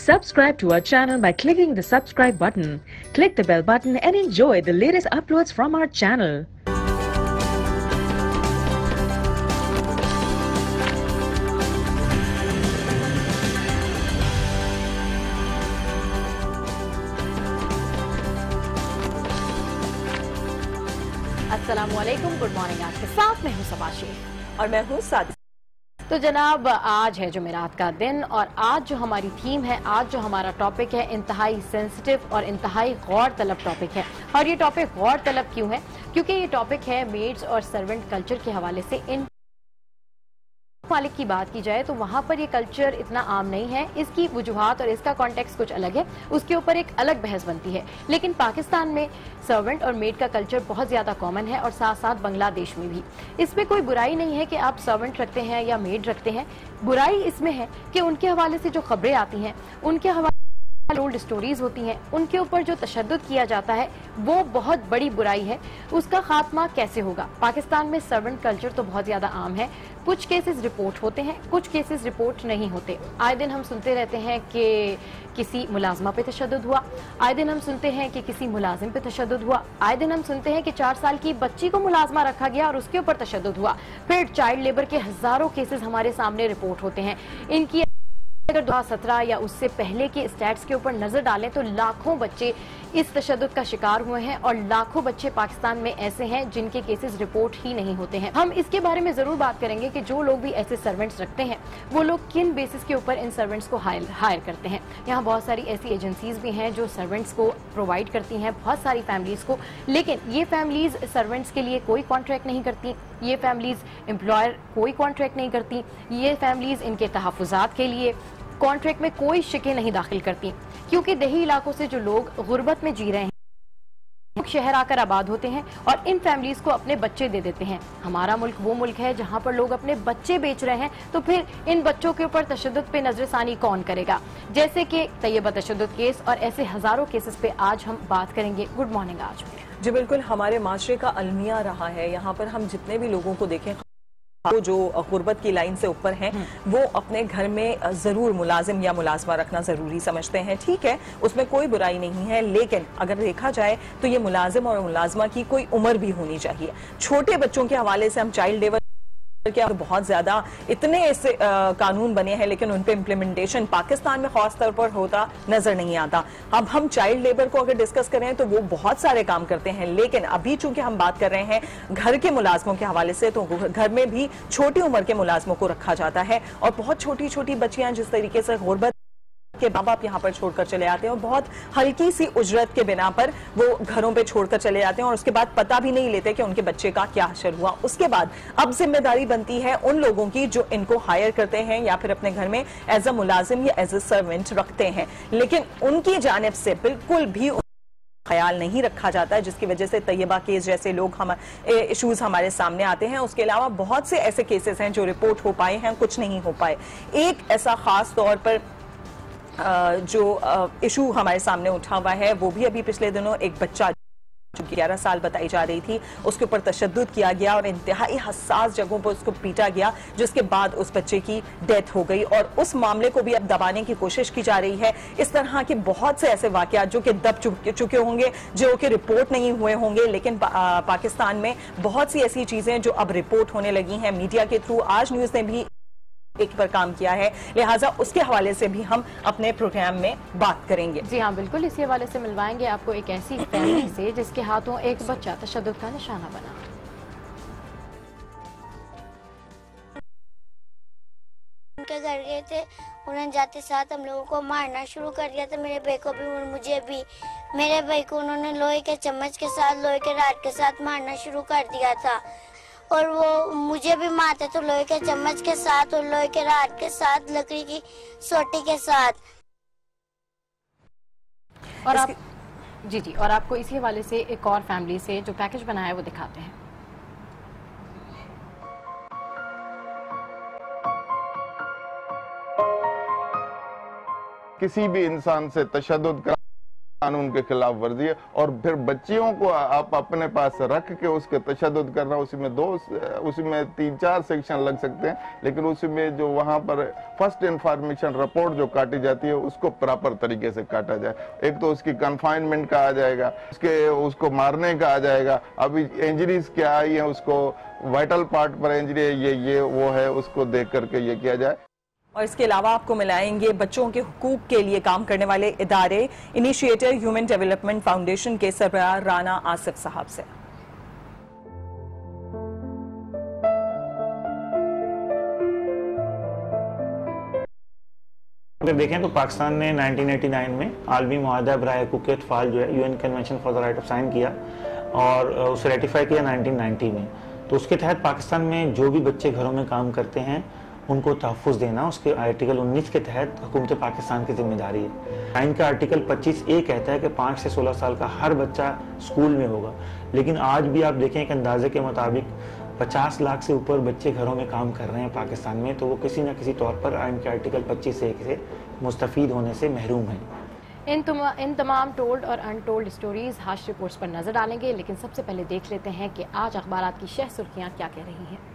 Subscribe to our channel by clicking the subscribe button. Click the bell button and enjoy the latest uploads from our channel. अस्सलामुअलैकुम, good morning. आपके साथ मैं हूँ सबाशी और मैं हूँ साद। तो जनाब, आज है जुमेरात का दिन और आज जो हमारी थीम है, आज जो हमारा टॉपिक है, इंतहाई सेंसिटिव और इंतहाई गौर तलब टॉपिक है। और ये टॉपिक गौर तलब क्यों है? क्योंकि ये टॉपिक है मेड्स और सर्वेंट कल्चर के हवाले से। इन मालिक की बात की जाए तो वहाँ पर ये कल्चर इतना आम नहीं है। इसकी वजूहात और इसका कॉन्टेक्स्ट कुछ अलग है, उसके ऊपर एक अलग बहस बनती है। लेकिन पाकिस्तान में सर्वेंट और मेड का कल्चर बहुत ज्यादा कॉमन है और साथ साथ बांग्लादेश में भी। इसमें कोई बुराई नहीं है कि आप सर्वेंट रखते हैं या मेड रखते हैं। बुराई इसमें है कि उनके हवाले से जो खबरें आती हैं, उनके हवाले ओल्ड स्टोरीज होती हैं, उनके ऊपर जो तशद्दुद किया जाता है वो बहुत बड़ी बुराई है। उसका खात्मा कैसे होगा? पाकिस्तान में सर्वेंट कल्चर तो बहुत ज्यादा आम है। कुछ केसेस रिपोर्ट होते हैं, कुछ केसेस रिपोर्ट नहीं होते। आए दिन हम सुनते रहते हैं कि किसी मुलाजमा पे तशद्दुद हुआ, आए दिन हम सुनते हैं कि किसी मुलाजिम पे तशद्दुद हुआ, आए दिन हम सुनते हैं कि 4 साल की बच्ची को मुलाजमा रखा गया और उसके ऊपर तशद्दुद हुआ। फिर चाइल्ड लेबर के हजारों केसेस हमारे सामने रिपोर्ट होते हैं। इनकी अगर 2017 या उससे पहले के स्टैट्स के ऊपर नजर डालें तो लाखों बच्चे इस तशद्दुद का शिकार हुए हैं और लाखों बच्चे पाकिस्तान में ऐसे हैं जिनके केसेस रिपोर्ट ही नहीं होते हैं। हम इसके बारे में जरूर बात करेंगे कि जो लोग भी ऐसे सर्वेंट्स रखते हैं वो लोग किन बेसिस के ऊपर इन सर्वेंट्स को हायर करते हैं। यहाँ बहुत सारी ऐसी एजेंसीज भी हैं जो सर्वेंट्स को प्रोवाइड करती हैं बहुत सारी फैमिलीज को, लेकिन ये फैमिलीज सर्वेंट्स के लिए कोई कॉन्ट्रैक्ट नहीं करती, ये फैमिलीज एम्प्लॉयर कोई कॉन्ट्रैक्ट नहीं करती, ये फैमिलीज इनके तहफ़्फ़ुज़ात के लिए कॉन्ट्रैक्ट में कोई शिकें नहीं दाखिल करती। क्योंकि देही इलाकों से जो लोग गुर्बत में जी रहे हैं शहर आकर आबाद होते हैं और इन फैमिलीज को अपने बच्चे दे देते हैं। हमारा मुल्क वो मुल्क है जहां पर लोग अपने बच्चे बेच रहे हैं, तो फिर इन बच्चों के ऊपर तशद्दुद पे नजरसानी कौन करेगा? जैसे कि तैयबा तशद्दुद केस और ऐसे हजारों केसेस पे आज हम बात करेंगे। Good morning. आज जी बिल्कुल, हमारे माशरे का अलमिया रहा है। यहाँ पर हम जितने भी लोगों को देखें वो जो गुर्बत की लाइन से ऊपर हैं, वो अपने घर में जरूर मुलाजिम या मुलाजमा रखना जरूरी समझते हैं। ठीक है, उसमें कोई बुराई नहीं है, लेकिन अगर देखा जाए तो ये मुलाजिम और मुलाजमा की कोई उम्र भी होनी चाहिए। छोटे बच्चों के हवाले से हम चाइल्ड लेबर क्या बहुत ज्यादा इतने ऐसे कानून बने हैं, लेकिन उन पे इम्प्लीमेंटेशन पाकिस्तान में खास तौर पर होता नजर नहीं आता। अब हम चाइल्ड लेबर को अगर डिस्कस करें तो वो बहुत सारे काम करते हैं, लेकिन अभी चूंकि हम बात कर रहे हैं घर के मुलाजमों के हवाले से, तो घर में भी छोटी उम्र के मुलाजमों को रखा जाता है और बहुत छोटी छोटी बच्चियां जिस तरीके से गुर्बत के माँ बाप यहाँ पर छोड़कर चले आते हैं और बहुत हल्की सी उजरत के बिना पर वो घरों पे छोड़कर चले जाते हैं और उसके बाद पता भी नहीं लेते कि उनके बच्चे का क्या हशर हुआ। उसके बाद अब जिम्मेदारी बनती है उन लोगों की जो इनको हायर करते हैं या फिर अपने घर में एज अ मुलाजिम या एज अ सर्वेंट रखते हैं, लेकिन उनकी जानिब से बिल्कुल भी ख्याल नहीं रखा जाता है, जिसकी वजह से तैयबा केस जैसे लोग इश्यूज हमारे सामने आते हैं। उसके अलावा बहुत से ऐसे केसेस हैं जो रिपोर्ट हो पाए हैं, कुछ नहीं हो पाए। एक ऐसा खास तौर पर जो इशू हमारे सामने उठा हुआ है वो भी अभी पिछले दिनों एक बच्चा जो 11 साल बताई जा रही थी, उसके ऊपर तशद्दुद किया गया और इंतहाई हसास जगहों पर उसको पीटा गया, जिसके बाद उस बच्चे की डेथ हो गई और उस मामले को भी अब दबाने की कोशिश की जा रही है। इस तरह के बहुत से ऐसे वाकयात जो कि दब चुके होंगे, जो कि रिपोर्ट नहीं हुए होंगे, लेकिन पाकिस्तान में बहुत सी ऐसी चीजें जो अब रिपोर्ट होने लगी हैं मीडिया के थ्रू। आज न्यूज ने भी एक पर काम किया है, लिहाजा उसके हवाले से भी हम अपने प्रोग्राम में बात करेंगे। जी हाँ, बिल्कुल। इसी हवाले से मिलवाएंगे आपको एक ऐसी फैमिली से जिसके हाथों एक बच्चा तशद्दुद का निशाना बना। उनके घर गए थे, उन्होंने जाते साथ हम लोगों को मारना शुरू कर दिया था, मेरे भाई को भी और मुझे भी। मेरे भाई को उन्होंने लोहे के चम्मच के साथ, लोहे के राड के साथ मारना शुरू कर दिया था और वो मुझे भी मारते तो लोहे के चम्मच के साथ और लोहे के राड के साथ, लकड़ी की सोटी के साथ। और आप जी और आपको इसी हवाले से एक और फैमिली से जो पैकेज बनाया है वो दिखाते हैं। किसी भी इंसान से तशद्दुद कानून के खिलाफ वर्जी है। और फिर बच्चियों को आप अपने पास रख के उसके तशद्दुद करना, उसमें 3-4 सेक्शन लग सकते हैं, लेकिन उसमें जो वहां पर फर्स्ट इंफॉर्मेशन रिपोर्ट जो काटी जाती है उसको प्रॉपर तरीके से काटा जाए। एक तो उसकी कन्फाइनमेंट का आ जाएगा, उसको मारने का आ जाएगा, अभी इंजरीज क्या आई है, उसको वाइटल पार्ट पर इंजरी है, ये वो है, उसको देख करके ये किया जाए। और इसके अलावा आपको मिलाएंगे बच्चों के हुकूक के लिए काम करने वाले इदारे इनिशिएटर ह्यूमन डेवलपमेंट फाउंडेशन के सरबराह राना आसिफ साहब से। अगर देखें तो पाकिस्तान ने 1989 में आलमी मुआहदा बराए हुकूक अतफाल जो है UN convention for the right of sine किया और उसे रेटिफाई किया 1990 में। तो उसके तहत पाकिस्तान में जो भी बच्चे घरों में काम करते हैं उनको तहफ़्फ़ुज़ देना उसके आर्टिकल 19 के तहत हुकूमत पाकिस्तान की जिम्मेदारी है। आइन का आर्टिकल 25A कहता है कि 5 से 16 साल का हर बच्चा स्कूल में होगा, लेकिन आज भी आप देखें एक अंदाजे के मुताबिक 50 लाख से ऊपर बच्चे घरों में काम कर रहे हैं पाकिस्तान में, तो वो किसी न किसी तौर पर आइन के आर्टिकल 25A से मुस्तफ़ीद होने से महरूम हैं। इन तमाम टोल्ड और अनटोल्ड स्टोरीज हाश रिपोर्ट्स पर नजर डालेंगे, लेकिन सबसे पहले देख लेते हैं कि आज अखबारात की शह सुर्खियां क्या कह रही हैं।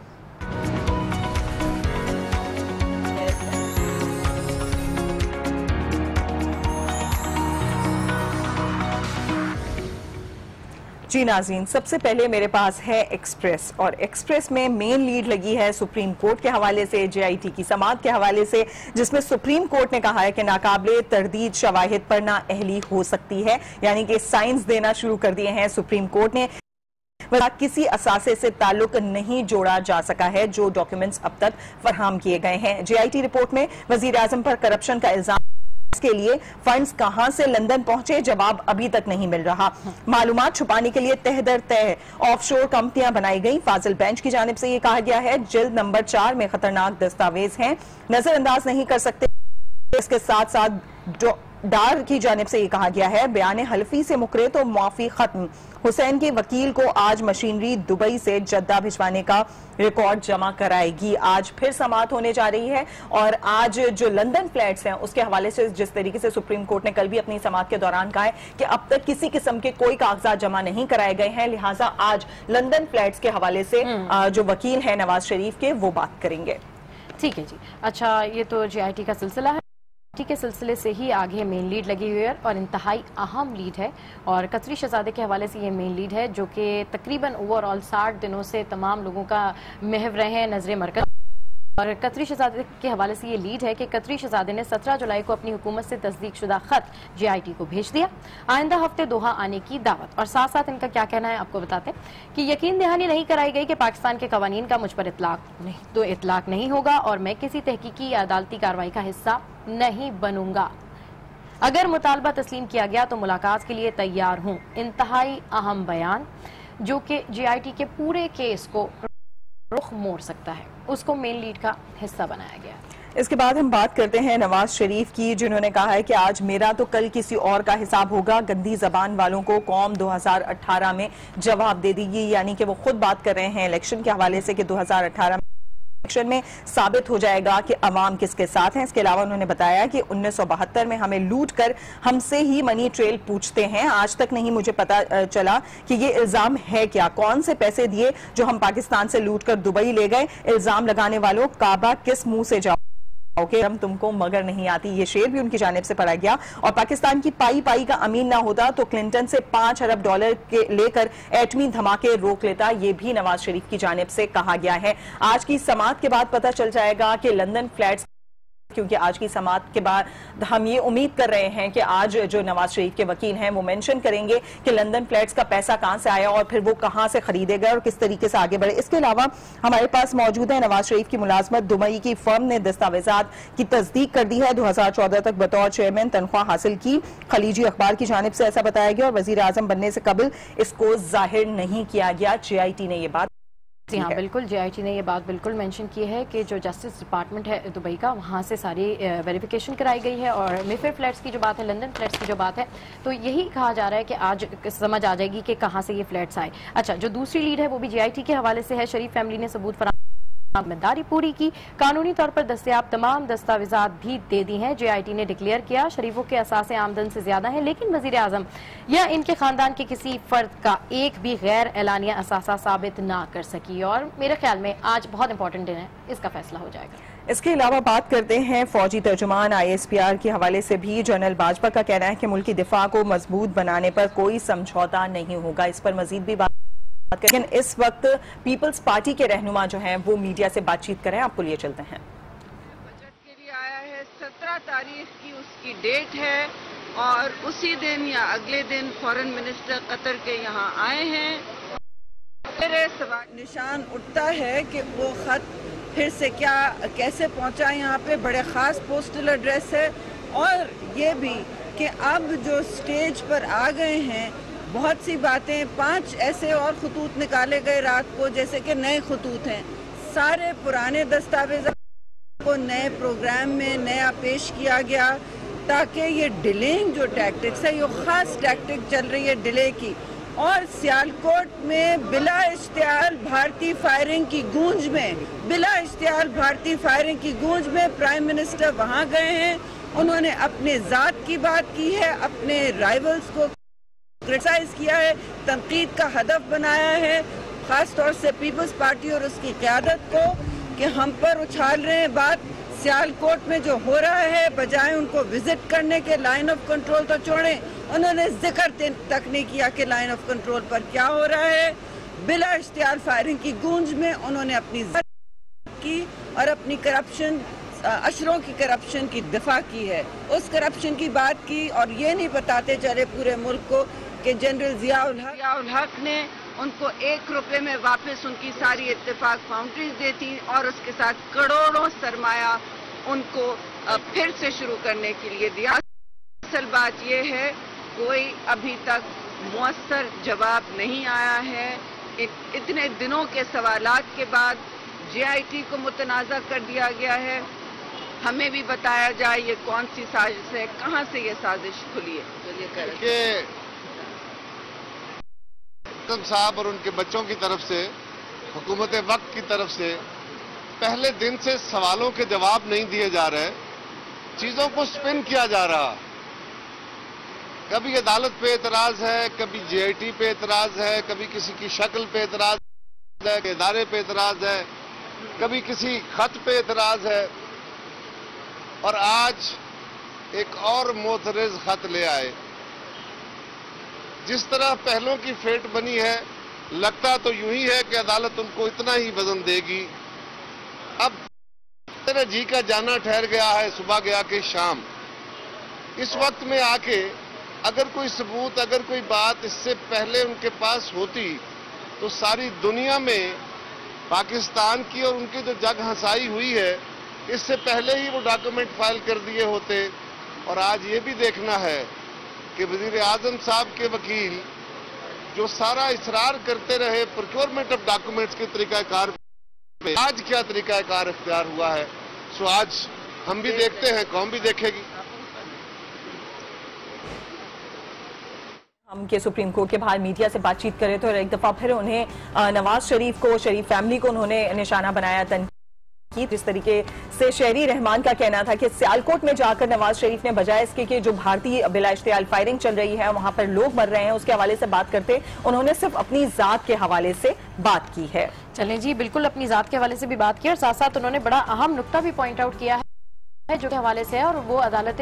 जी नाज़रीन, सबसे पहले मेरे पास है एक्सप्रेस, और एक्सप्रेस में मेन लीड लगी है सुप्रीम कोर्ट के हवाले से, जेआईटी की समाअत के हवाले से, जिसमें सुप्रीम कोर्ट ने कहा है कि नाकाबिले तरदीद शवाहिद पर नाअहली हो सकती है, यानी कि साइंस देना शुरू कर दिए हैं सुप्रीम कोर्ट ने। किसी असासे से ताल्लुक नहीं जोड़ा जा सका है जो डॉक्यूमेंट्स अब तक फराहम किए गए हैं। जेआईटी रिपोर्ट में वजीर आजम पर करप्शन का इल्जाम के लिए फंड्स कहां से लंदन पहुंचे, जवाब अभी तक नहीं मिल रहा। मालूमात छुपाने के लिए तह दर तह ऑफशोर कंपनियां बनाई गई। फाजिल बेंच की जानिब से ये कहा गया है जिल्द नंबर 4 में खतरनाक दस्तावेज हैं, नजरअंदाज नहीं कर सकते। इसके साथ साथ डार की जानिब से ये कहा गया है बयान हल्फी से मुकरे तो मुआफी खत्म। हुसैन के वकील को आज मशीनरी दुबई से जद्दा भिजवाने का रिकॉर्ड जमा कराएगी। आज फिर समाअत होने जा रही है, और आज जो लंदन फ्लैट्स हैं उसके हवाले से जिस तरीके से सुप्रीम कोर्ट ने कल भी अपनी समाअत के दौरान कहा है कि अब तक किसी किस्म के कोई कागजात जमा नहीं कराए गए हैं, लिहाजा आज लंदन फ्लैट्स के हवाले से जो वकील है नवाज शरीफ के, वो बात करेंगे। ठीक है जी। अच्छा, ये तो जेआईटी का सिलसिला है। के सिलसिले से ही आगे मेन लीड लगी हुई है और इंतहाई अहम लीड है, और कतरी शहजादे के हवाले से ये मेन लीड है जो कि तकरीबन ओवरऑल 60 दिनों से तमाम लोगों का महव रहे हैं नजर मरकज। और कतरी शहजादे के हवाले से ये लीड है कि कतरी शहजादे ने 17 जुलाई को अपनी हुकूमत से तस्दीक शुदा खत जेआईटी को भेज दिया, आइंदा हफ्ते दोहा आने की दावत। और साथ साथ इनका क्या कहना है आपको बताते हैं कि यकीन दहानी नहीं कराई गई कि पाकिस्तान के कवानीन का मुझ पर इतलाक नहीं होगा और मैं किसी तहकीकी या अदालती कार्रवाई का हिस्सा नहीं बनूंगा। अगर मुतालबा तस्लीम किया गया तो मुलाकात के लिए तैयार हूं। इंतहाई अहम बयान जो कि जेआईटी के पूरे केस को रुख मोड़ सकता है, उसको मेन लीड का हिस्सा बनाया गया है। इसके बाद हम बात करते हैं नवाज शरीफ की, जिन्होंने कहा है कि आज मेरा तो कल किसी और का हिसाब होगा। गंदी जबान वालों को कौम 2018 में जवाब दे देगी, यानी कि वो खुद बात कर रहे हैं इलेक्शन के हवाले से कि 2018 इलेक्शन में साबित हो जाएगा कि अवाम किसके साथ हैं। इसके अलावा उन्होंने बताया कि 1972 में हमें लूट कर हमसे ही मनी ट्रेल पूछते हैं, आज तक नहीं मुझे पता चला कि ये इल्जाम है क्या, कौन से पैसे दिए जो हम पाकिस्तान से लूट कर दुबई ले गए। इल्जाम लगाने वालों काबा किस मुंह से जाओ हम तुमको मगर नहीं आती, ये शेर भी उनकी जानिब से पढ़ा गया। और पाकिस्तान की पाई का अमीन ना होता तो क्लिंटन से $5 अरब के लेकर एटमी धमाके रोक लेता, ये भी नवाज शरीफ की जानिब से कहा गया है। आज की समाअत के बाद पता चल जाएगा कि लंदन फ्लैट्स, क्योंकि आज की समाअत के बाद हम ये उम्मीद कर रहे हैं कि आज जो नवाज शरीफ के वकील हैं वो मेंशन करेंगे कि लंदन फ्लैट्स का पैसा कहां से आया और फिर वो कहां से खरीदे गए और किस तरीके से आगे बढ़े। इसके अलावा हमारे पास मौजूद है नवाज शरीफ की मुलाजमत दुबई की फर्म ने दस्तावेजात की तस्दीक कर दी है। 2014 तक बतौर चेयरमैन तनख्वाह हासिल की। खलीजी अखबार की जानिब से ऐसा बताया गया और वजीर आजम बनने से कबल इसको जाहिर नहीं किया गया। जेआईटी ने ये बात, जी हाँ बिल्कुल, जेआईटी ने ये बात बिल्कुल मेंशन की है कि जो जस्टिस डिपार्टमेंट है दुबई का, वहाँ से सारी वेरिफिकेशन कराई गई है। और मेफेयर फ्लैट्स की जो बात है, लंदन फ्लैट्स की जो बात है, तो यही कहा जा रहा है कि आज समझ आ जाएगी कि कहाँ से ये फ्लैट्स आए। अच्छा, जो दूसरी लीड है वो भी जेआईटी के हवाले से है। शरीफ फैमिली ने सबूत फराहम जिम्मेदारी पूरी की, कानूनी तौर पर दस्तयाब तमाम दस्तावेजात भी दे दी हैं। JIT ने डिक्लेयर किया शरीफों के असासे आमदन से ज्यादा हैं, लेकिन वजीर आजम या इनके खानदान के किसी फर्द का एक भी गैर एलानिया असासा साबित ना कर सकी। और मेरे ख्याल में आज बहुत इंपॉर्टेंट दिन है, इसका फैसला हो जाएगा। इसके अलावा बात करते हैं फौजी तर्जुमान ISPR के हवाले से भी। जनरल बाजवा का कहना है कि मुल्की दिफा को मजबूत बनाने पर कोई समझौता नहीं होगा। इस पर मजीद भी बात, लेकिन इस वक्त पीपल्स पार्टी के रहनुमा जो हैं वो मीडिया से बातचीत करें, आपको लिए चलते हैं। बजट के लिए आया है, 17 तारीख की उसकी डेट है और उसी दिन या अगले दिन फॉरेन मिनिस्टर कतर के यहाँ आए हैं। मेरे सवाल निशान उठता है कि वो खत फिर से कैसे पहुंचा यहाँ पे, बड़े खास पोस्टल एड्रेस है। और ये भी कि अब जो स्टेज पर आ गए हैं बहुत सी बातें, 5 ऐसे और खतूत निकाले गए रात को जैसे कि नए खतूत हैं। सारे पुराने दस्तावेज को नए प्रोग्राम में नया पेश किया गया ताकि ये डिलेइंग जो टैक्टिक्स है, ये खास टैक्टिक चल रही है डिले की। और सियालकोट में बिला इश्तिहार भारतीय फायरिंग की गूंज में, बिला इश्तिहार भारतीय फायरिंग की गूंज में प्राइम मिनिस्टर वहां गए हैं। उन्होंने अपने जात की बात की है, अपने राइवल्स को क्रिटिसाइज किया है, तनकीद का हदफ बनाया है, खास तौर से पीपल्स पार्टी और उसकी क़यादत को कि हम पर उछाल रहे हैं बात। सियालकोट में जो हो रहा है, बजाय उनको विजिट करने के लाइन ऑफ कंट्रोल तो छोड़ें, उन्होंने जिक्र तक नहीं किया कि लाइन ऑफ कंट्रोल पर क्या हो रहा है। बिला इश्तिहार फायरिंग की गूंज में उन्होंने अपनी की और अपनी करप्शन, अशरों की करप्शन की दिफा की है, उस करप्शन की बात की। और ये नहीं बताते चले पूरे मुल्क को कि जनरल जियाउल हक ने उनको 1 रुपए में वापस उनकी सारी इत्तेफाक फाउंड्रीज देती और उसके साथ करोड़ों सरमाया उनको फिर से शुरू करने के लिए दिया। असल बात यह है कोई अभी तक मुअस्सर जवाब नहीं आया है। इतने दिनों के सवालात के बाद JIT को मुतनाज़ा कर दिया गया है। हमें भी बताया जाए ये कौन सी साजिश है, कहां से ये साजिश खुली है। चलिए करें। साहब और उनके बच्चों की तरफ से, हुकूमत वक्त की तरफ से पहले दिन से सवालों के जवाब नहीं दिए जा रहे, चीजों को स्पिन किया जा रहा। कभी अदालत पे एतराज है, कभी JIT पे एतराज है, कभी किसी की शक्ल पे एतराज है, इदारे पे एतराज है, कभी किसी खत पे एतराज है। और आज एक और मोतरज़ खत ले आए। जिस तरह पहलों की फेट बनी है, लगता तो यूं ही है कि अदालत उनको इतना ही वजन देगी। अब मेरा जी का जाना ठहर गया है, सुबह गया कि शाम। इस वक्त में आके अगर कोई सबूत, अगर कोई बात इससे पहले उनके पास होती तो सारी दुनिया में पाकिस्तान की और उनकी जो जग हंसाई हुई है, इससे पहले ही वो डॉक्यूमेंट फाइल कर दिए होते। और आज ये भी देखना है कि वजीर आजम साहब के वकील जो सारा इसरार करते रहे प्रोक्योरमेंट ऑफ डॉक्यूमेंट्स के तरीकाकार पे, आज क्या तरीकाकार इख्तियार हुआ है। सो आज हम भी देखते हैं, कौम भी देखेगी। हम के सुप्रीम कोर्ट के बाहर मीडिया से बातचीत करें तो एक दफा फिर उन्हें नवाज शरीफ को, शरीफ फैमिली को उन्होंने निशाना बनाया। जिस तरीके से शहरी रहमान का कहना था कि सियालकोट में जाकर नवाज शरीफ ने बजाय इसके कि जो भारतीय बिला इश्तिहार फायरिंग चल रही है वहां पर लोग मर रहे हैं, उसके हवाले से बात करते उन्होंने सिर्फ अपनी जात के हवाले से बात की है। चलें जी, बिल्कुल अपनी जात के हवाले से भी बात की और साथ साथ उन्होंने बड़ा अहम नुक्ता भी पॉइंट आउट किया है जो के हवाले से है। और वो अदालत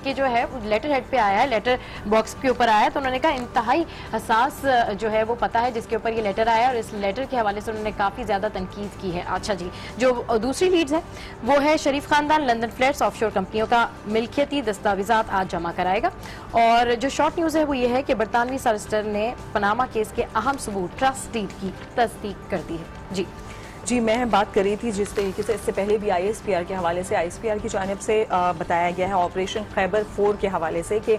के जो है लेटर हेड पे आया है, लेटर बॉक्स के ऊपर आया है। तो उन्होंने कहा इंतहाई हसास जो है वो पता है जिसके ऊपर ये लेटर आया और इस लेटर के हवाले से उन्होंने काफी ज्यादा तनकीद की है। अच्छा जी, जो दूसरी लीड्स है वो है शरीफ खानदान लंदन फ्लैट्स ऑफशोर कंपनियों का मिल्कियती दस्तावेजात आज जमा कराएगा। और जो शॉर्ट न्यूज है वो ये है कि बरतानवी सॉलिसिटर ने पनामा केस के अहम सबूत ट्रस्ट डीड की तस्दीक कर दी है। जी, मैं बात कर रही थी जिस तरीके से इससे पहले भी ISPR के हवाले से, ISPR की जानिब से बताया गया है ऑपरेशन खैबर 4 के हवाले से कि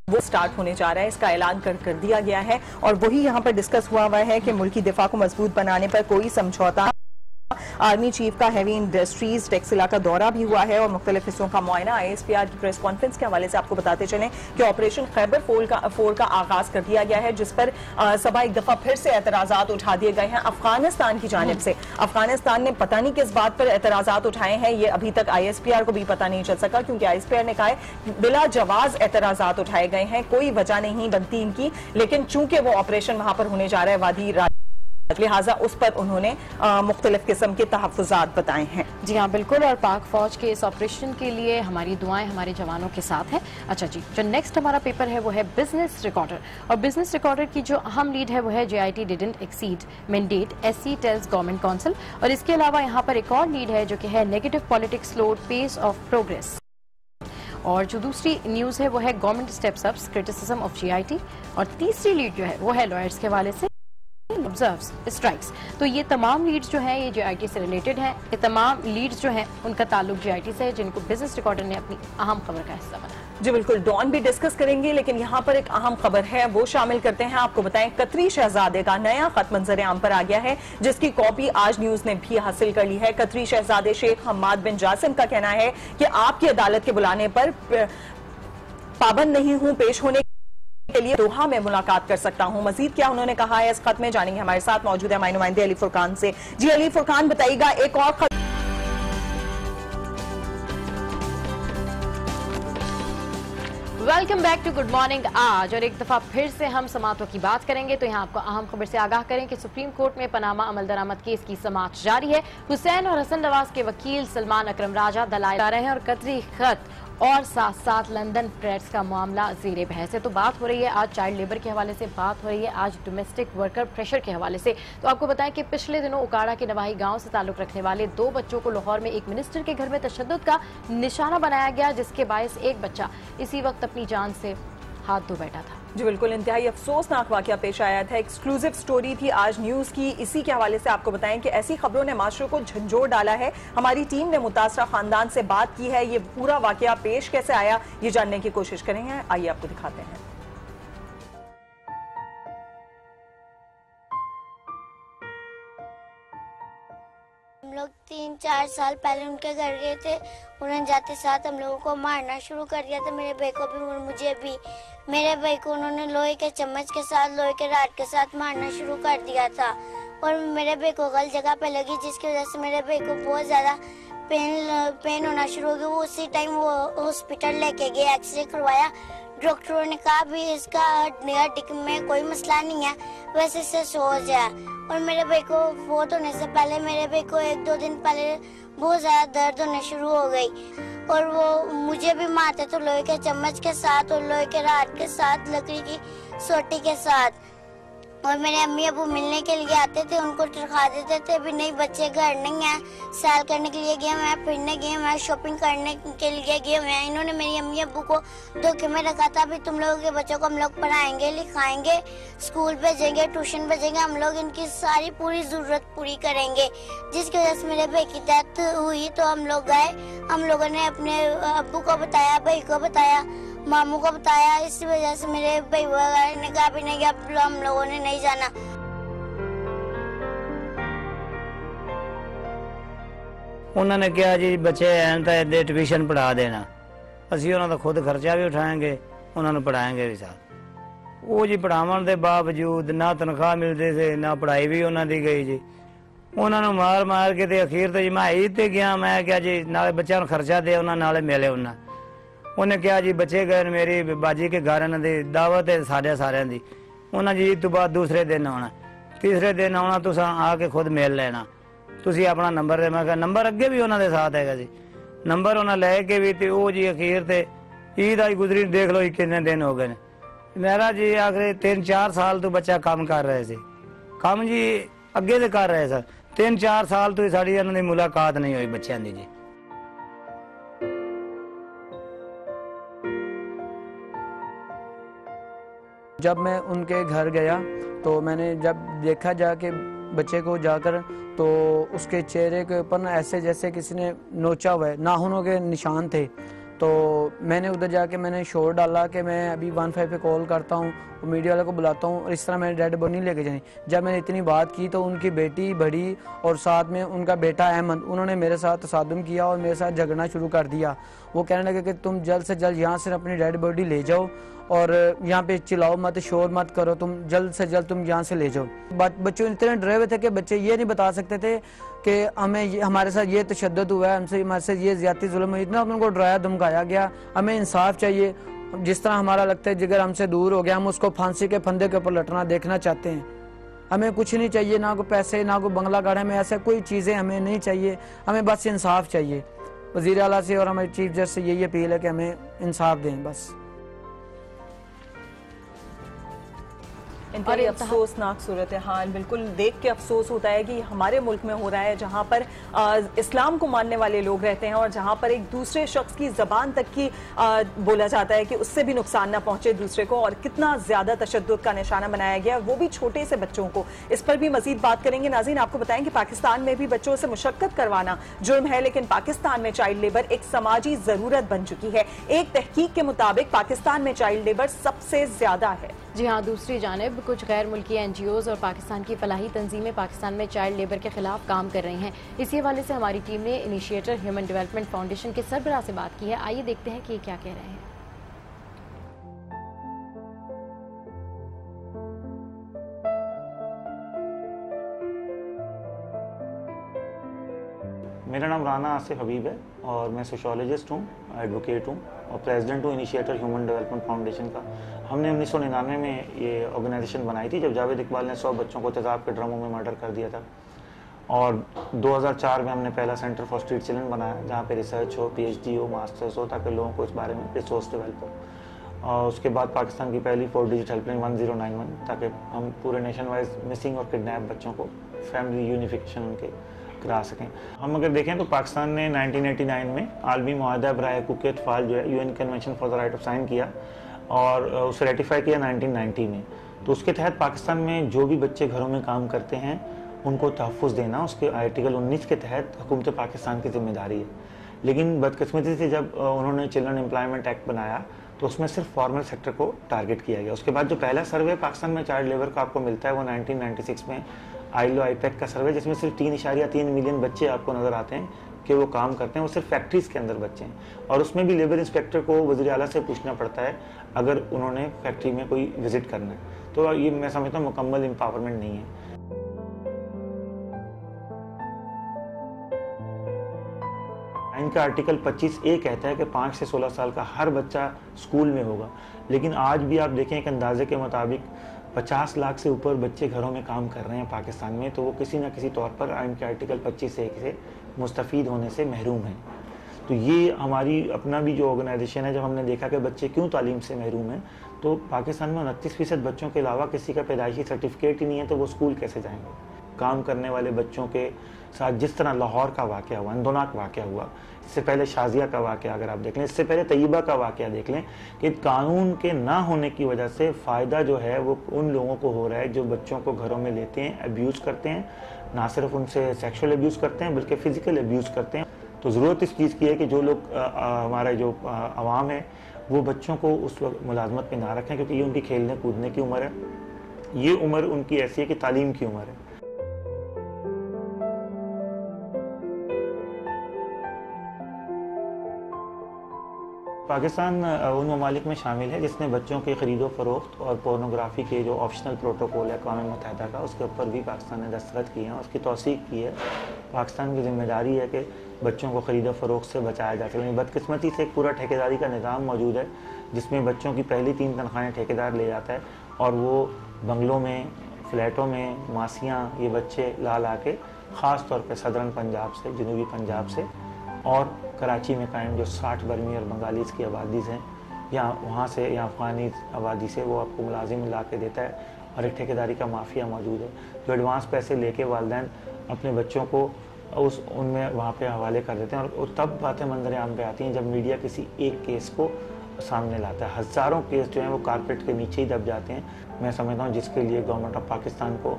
वो स्टार्ट होने जा रहा है, इसका ऐलान कर दिया गया है। और वही यहाँ पर डिस्कस हुआ है कि मुल्की दिफा को मजबूत बनाने पर कोई समझौता आर्मी चीफ का हैवी इंडस्ट्रीज टेक्सटिला का दौरा भी हुआ है और मुख्तलिफ हिस्सों का मुआयना। ISPR की प्रेस कॉन्फ्रेंस के हवाले से आपको बताते चलें कि ऑपरेशन खैबर फोर का आगाज कर दिया गया है, जिस पर सबा एक दफा फिर से एतराजात उठा दिए गए हैं अफगानिस्तान की जानिब से। अफगानिस्तान ने पता नहीं किस बात पर एतराजात उठाए हैं, ये अभी तक ISPR को भी पता नहीं चल सका, क्योंकि ISPR ने कहा है बिला जवाज एतराजात उठाए गए हैं, कोई वजह नहीं बनती इनकी, लेकिन चूंकि वो ऑपरेशन वहां पर होने जा रहा है वादी, लिहाजा उस पर उन्होंने मुख्तलिफ किस्म के तहफ़्फ़ुज़ात बताए हैं। जी हाँ बिल्कुल, और पाक फौज के इस ऑपरेशन के लिए हमारी दुआएं हमारे जवानों के साथ हैं। अच्छा जी, जो नेक्स्ट हमारा पेपर है वो है बिजनेस रिकॉर्डर, और बिजनेस रिकॉर्डर की जो अहम लीड है वो है JIT didn't exceed mandate, SC tells government council. और इसके अलावा यहाँ पर एक और लीड है जो कि है negative politics slowed pace of progress. और जो दूसरी न्यूज है वो है government steps ups criticism of JIT। और तीसरी लीड जो है वो है लॉयर्स के हवाले से ऑब्जर्व्स स्ट्राइक्स। तो ये तमाम लीड्स जो हैं ये JIT से रिलेटेड हैं। ये तमाम लीड्स जो हैं उनका ताल्लुक JIT से है, जिनको बिजनेस रिकॉर्डर ने अपनी अहम खबर का हिस्सा बनाया। जी बिल्कुल, डॉन भी डिस्कस करेंगे, लेकिन यहाँ पर एक अहम खबर है वो शामिल करते हैं। आपको बताएं कतरी शहजादे का नया खत मंजर आम पर आ गया है, जिसकी कॉपी आज न्यूज ने भी हासिल कर ली है। कतरी शहजादे शेख हम्माद बिन जासिम का कहना है कि आपकी अदालत के बुलाने पर पाबंद नहीं हूं, पेश होने के लिए दोहा में मुलाकात कर सकता हूं। मजीद क्या उन्होंने कहा है इस खत में जानेंगे। हमारे साथ मौजूद है हमारे नुमाइंदे अली फुरकान से। जी अली फुरकान, बताइएगा एक और खत। Welcome back to good morning. आज और एक दफा फिर से हम समातों की बात करेंगे, तो यहाँ आपको अहम खबर से आगाह करें कि सुप्रीम कोर्ट में पनामा अमल दरामद केस की समाअत जारी है। हुसैन और हसन नवाज के वकील सलमान अकरम राजा दलाइल जा रहे हैं और कतरी खत और साथ साथ लंदन फ्लैट्स का मामला ज़ेरे बहस है। तो बात हो रही है आज चाइल्ड लेबर के हवाले से, बात हो रही है आज डोमेस्टिक वर्कर प्रेशर के हवाले से। तो आपको बताएं कि पिछले दिनों उकाड़ा के नवाही गांव से ताल्लुक रखने वाले 2 बच्चों को लाहौर में एक मिनिस्टर के घर में तशद्दुद का निशाना बनाया गया, जिसके बायस एक बच्चा इसी वक्त अपनी जान से हाथ धो बैठा था। जी बिल्कुल, इंतहाई अफसोसनाक वाकया पेश आया था। एक्सक्लूसिव स्टोरी थी आज न्यूज की। इसी के हवाले से आपको बताएं कि ऐसी खबरों ने माशरे को झंझोर डाला है। हमारी टीम ने मुतासरा खानदान से बात की है। ये पूरा वाकया पेश कैसे आया ये जानने की कोशिश करेंगे। आइए आपको दिखाते हैं। हम लोग 3-4 साल पहले उनके घर गए थे। उन्होंने जाते साथ हम लोगों को मारना शुरू कर दिया था, मेरे भाई को भी और मुझे भी। मेरे भाई को उन्होंने लोहे के चम्मच के साथ, लोहे के राड के साथ मारना शुरू कर दिया था और मेरे भाई को गलत जगह पे लगी, जिसकी वजह से मेरे भाई को बहुत ज़्यादा पेन होना शुरू हो गया। वो उसी टाइम वो हॉस्पिटल लेके गए, एक्सरे करवाया। डॉक्टरों ने कहा भी इसका हड्डी में कोई मसला नहीं है, वैसे से सोच है। और मेरे भाई को फोत होने से पहले मेरे भाई को 1-2 दिन पहले बहुत ज़्यादा दर्द होने शुरू हो गई और वो मुझे भी मारते थे लोहे के चम्मच के साथ और लोहे के राड के साथ, लकड़ी की सोटी के साथ। और मेरे अम्मी अबू मिलने के लिए आते थे, उनको टरखा देते थे भी नहीं बच्चे घर नहीं है, सैर करने के लिए गए हुए हैं, फिरने गए हुए हैं, शॉपिंग करने के लिए गए हुए हैं। इन्होंने मेरी अम्मी अबू को धोखे में रखा था भी तुम लोगों के बच्चों को हम लोग पढ़ाएंगे, लिखाएंगे, स्कूल भेजेंगे, ट्यूशन भेजेंगे, हम लोग इनकी सारी पूरी जरूरत पूरी करेंगे। जिसकी वजह से मेरे भाई की डेथ हुई तो हम लोग गए, हम लोगों ने अपने अब्बू को बताया, भाई को बताया, मामू को बताया। इसी वजह से मेरे भाई वगैरह ने कहा भी नहीं, अब हम लोगों ने नहीं जाना। उन्होंने कहा जी बच्चे हैं तो इधर ट्यूशन पढ़ा देना, असी उन्होंने खुद खर्चा भी उठाएंगे, उन्होंने पढ़ाएंगे भी साथ। वो जी पढ़ावन के बावजूद ना तनख्वाह मिलती थे, ना पढ़ाई भी उन्होंने गई जी। उन्होंने मार मार के ते अखीर तो जी मैं ही गया, मैं क्या जी नाले बच्चों को खर्चा दे, उन्होंने नाले मिले उन्हें कहा जी बच्चे गए मेरी बाजी के घर इन्हों की दावत है साढ़े सारे की। उन्हें जी तो बाद दूसरे दिन आना, तीसरे दिन आना, तुस आके खुद मिल लेना, तुसी अपना नंबर दे। मैं कहा नंबर अगे भी उन्होंने साथ है जी, नंबर उन्हें लैके भी तो वो जी अखीर से ईद आई गुजरी, देख लो कितने दिन हो गए। मेरा जी आखिर 3-4 साल तो बच्चा काम कर रहे थे, काम जी अगे तो कर रहे सर, 3-4 साल तो साड़ी इन्होंने मुलाकात नहीं हुई बच्चों की जी। जब मैं उनके घर गया तो मैंने जब देखा जाके बच्चे को जाकर, तो उसके चेहरे के ऊपर ना ऐसे जैसे किसी ने नोचा हुआ है, नाखूनों के निशान थे। तो मैंने उधर जाके मैंने शोर डाला कि मैं अभी 15 पे कॉल करता हूँ और मीडिया वाले को बुलाता हूँ और इस तरह मैंने डेड बॉडी नहीं लेके जानी। जब मैंने इतनी बात की तो उनकी बेटी बड़ी और साथ में उनका बेटा अहमद, उन्होंने मेरे साथ तसादुम किया और मेरे साथ झगड़ना शुरू कर दिया। वो कहने लगे कि तुम जल्द से जल्द यहाँ से अपनी डेड बॉडी ले जाओ और यहाँ पे चिल्लाओ मत, शोर मत करो, तुम जल्द से जल्द तुम यहाँ से ले जाओ। बच्चों इतने डरे हुए थे कि बच्चे ये नहीं बता सकते थे कि हमें हमारे साथ ये तशद्दुद हुआ है, हमारे साथ ये ज्यादती जुल्म हुई। इतना उनको डराया धमकाया गया। हमें इंसाफ चाहिए। जिस तरह हमारा लगता है जिगर हमसे दूर हो गया, हम उसको फांसी के फंदे के ऊपर लटना देखना चाहते हैं। हमें कुछ नहीं चाहिए, ना कोई पैसे, ना कोई बंगला गाड़ा, हमें ऐसा कोई चीज़ें हमें नहीं चाहिए। हमें बस इंसाफ चाहिए। वज़ीर आला से और हमारे चीफ जस्टिस से यही अपील है कि हमें इंसाफ दें बस। इंतहाई अफसोसनाक सूरत हाल, बिल्कुल देख के अफसोस होता है कि हमारे मुल्क में हो रहा है जहां पर इस्लाम को मानने वाले लोग रहते हैं और जहां पर एक दूसरे शख्स की जबान तक की बोला जाता है कि उससे भी नुकसान ना पहुंचे दूसरे को, और कितना ज्यादा तशद्दुद का निशाना बनाया गया, वो भी छोटे से बच्चों को। इस पर भी मजीद बात करेंगे। नाज़रीन, आपको बताएं कि पाकिस्तान में भी बच्चों से मुशक्कत करवाना जुर्म है, लेकिन पाकिस्तान में चाइल्ड लेबर एक समाजी जरूरत बन चुकी है। एक तहकीक के मुताबिक पाकिस्तान में चाइल्ड लेबर सबसे ज्यादा है। जी हाँ, दूसरी जानिब कुछ गैर मुल्की एनजीओज और पाकिस्तान की फलाही तंजीमें पाकिस्तान में चाइल्ड लेबर के खिलाफ काम कर रही हैं। इसी हवाले से हमारी टीम ने इनिशिएटर ह्यूमन डेवलपमेंट फाउंडेशन के सरबराह से बात की है। आइए देखते हैं कि ये क्या कह रहे हैं। मेरा नाम राना आसिफ हबीब है और मैं सोशोलॉजिस्ट हूँ, एडवोकेट हूँ और प्रेसिडेंट हूँ इनिशिएटर ह्यूमन डेवलपमेंट फाउंडेशन का। हमने 1999 में ये ऑर्गेनाइजेशन बनाई थी जब जावेद इकबाल ने 100 बच्चों को तेजाब के ड्रमों में मर्डर कर दिया था, और 2004 में हमने पहला सेंटर फॉर स्ट्रीट चिल्ड्रन बनाया जहाँ पे रिसर्च हो, PhD हो, मास्टर्स हो, ताकि लोगों को इस बारे में रिसोर्स डेवलप हो। और उसके बाद पाकिस्तान की पहली 4 डिजिट हेल्पलाइन 1091, ताकि हम पूरे नेशन वाइज मिसिंग और किडनैप बच्चों को फैमिली यूनिफिकेशन उनके करा सकें। हम अगर देखें तो पाकिस्तान ने 1989 में आलमी मुआहदा बराए हुकूक अतफाल जो है UN convention for the right of sine किया और उसे रेटिफाई किया 1990 में। तो उसके तहत पाकिस्तान में जो भी बच्चे घरों में काम करते हैं उनको तहफ़्फ़ुज़ देना उसके आर्टिकल 19 के तहत हुकूमत पाकिस्तान की जिम्मेदारी है। लेकिन बदकिस्मती से जब उन्होंने चिल्ड्रन एम्प्लॉयमेंट एक्ट बनाया तो उसमें सिर्फ फॉर्मल सेक्टर को टारगेट किया गया। उसके बाद जो पहला सर्वे पाकिस्तान में चाइल्ड लेबर का आपको मिलता है वो 1996 में ILO IPAC का सर्वे, जिसमें सिर्फ 3.3 मिलियन बच्चे आपको नज़र आते हैं कि वो काम करते हैं। वो सिर्फ फैक्ट्रीज़ के अंदर बच्चे हैं और उसमें भी लेबर इंस्पेक्टर को वज़ीर आला से पूछना पड़ता है अगर उन्होंने फैक्ट्री में कोई विजिट करना है। तो ये मैं समझता हूँ मुकम्मल एम्पावरमेंट नहीं है। इनका आर्टिकल 25A कहता है कि 5 से 16 साल का हर बच्चा स्कूल में होगा, लेकिन आज भी आप देखें एक अंदाजे के मुताबिक 50 लाख से ऊपर बच्चे घरों में काम कर रहे हैं पाकिस्तान में, तो वो किसी न किसी तौर पर आइन के आर्टिकल 25A से मुस्तफ़ीद होने से महरूम हैं। तो ये हमारी अपना भी जो ऑर्गेनाइजेशन है, जब हमने देखा कि बच्चे क्यों तालीम से महरूम हैं, तो पाकिस्तान में 29% बच्चों के अलावा किसी का पैदाइशी सर्टिफिकेट ही नहीं है, तो वो स्कूल कैसे जाएंगे। काम करने वाले बच्चों के साथ जिस तरह लाहौर का वाक़या हुआ, अंदोनाक वाक़या हुआ, इससे पहले शाजिया का वाक़या अगर आप देख लें, इससे पहले तैयबा का वाक़या देख लें, कि कानून के ना होने की वजह से फ़ायदा जो है वो उन लोगों को हो रहा है जो बच्चों को घरों में लेते हैं, अब्यूज़ करते हैं, ना सिर्फ उनसे सेक्शुअल अब्यूज़ करते हैं बल्कि फ़िज़िकल अब्यूज़ करते हैं। तो ज़रूरत इस चीज़ की है कि जो लोग हमारा जो आवाम है वो बच्चों को उस वक्त मुलाजमत में ना रखें, क्योंकि ये उनकी खेलने कूदने की उम्र है, ये उम्र उनकी ऐसी है कि तालीम की उम्र है। पाकिस्तान उन ममालिक में शामिल है जिसने बच्चों के ख़रीदो फ़रोख्त और पोर्नोग्राफी के जो ऑप्शनल प्रोटोकॉल है अक़वाम मुत्तहिदा का, उसके ऊपर भी पाकिस्तान ने दस्तखत किए हैं, उसकी तौसीक़ की है। पाकिस्तान की जिम्मेदारी है कि बच्चों को ख़रीदो फ़रोख्त से बचाया जा सके। बदकिस्मती से एक पूरा ठेकेदारी का निज़ाम मौजूद है जिसमें बच्चों की पहली 3 तनख्वाहें ठेकेदार ले जाता है और वो बंगलों में, फ्लैटों में, मासियाँ ये बच्चे ला के ख़ास तौर पर सदरन पंजाब से, जनूबी पंजाब से और कराची में कायम जो 60 बर्मी और बंगालीज़ की आबादीज़ हैं, या वहाँ से या अफ़गानी आबादी से वो आपको मुलाजिम ला के देता है और एक ठेकेदारी का माफिया मौजूद है जो एडवांस पैसे लेके वालिदैन अपने बच्चों को उनमें वहाँ पे हवाले कर देते हैं। और तब बातें मंजर आम पे आती हैं जब मीडिया किसी एक केस को सामने लाता है। हज़ारों केस जो हैं वो कारपेट के नीचे ही दब जाते हैं। मैं समझता हूँ जिसके लिए गवर्नमेंट ऑफ पाकिस्तान को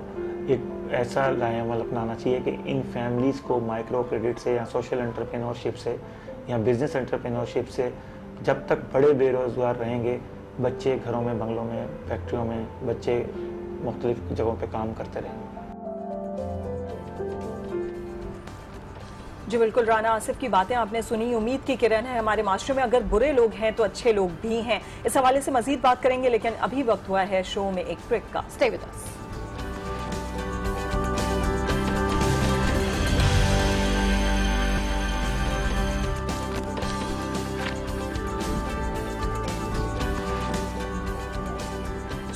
एक ऐसा लाएअमल अपनाना चाहिए कि इन फैमिलीज़ को माइक्रो क्रेडिट से या सोशल एंटरप्रेन्योरशिप से या बिजनेस एंटरप्रेन्योरशिप से जब तक बड़े बेरोजगार रहेंगे, बच्चे घरों में, बंगलों में, फैक्ट्रियों में, बच्चे मुख्तलिफ जगहों पे काम करते रहेंगे। जी बिल्कुल, राना आसिफ की बातें आपने सुनी। उम्मीद की किरण है हमारे माशरे में अगर बुरे लोग हैं तो अच्छे लोग भी हैं। इस हवाले से मजीद बात करेंगे, लेकिन अभी वक्त हुआ है शो में एक ब्रेक का। Stay with us.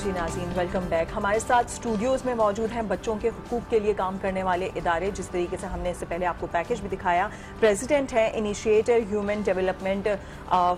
जी नाज़रीन, वेलकम बैक। हमारे साथ स्टूडियोज़ में मौजूद हैं बच्चों के हुकूक के लिए काम करने वाले इदारे, जिस तरीके से हमने इससे पहले आपको पैकेज भी दिखाया। प्रेसिडेंट हैं इनिशिएटर ह्यूमन डेवलपमेंट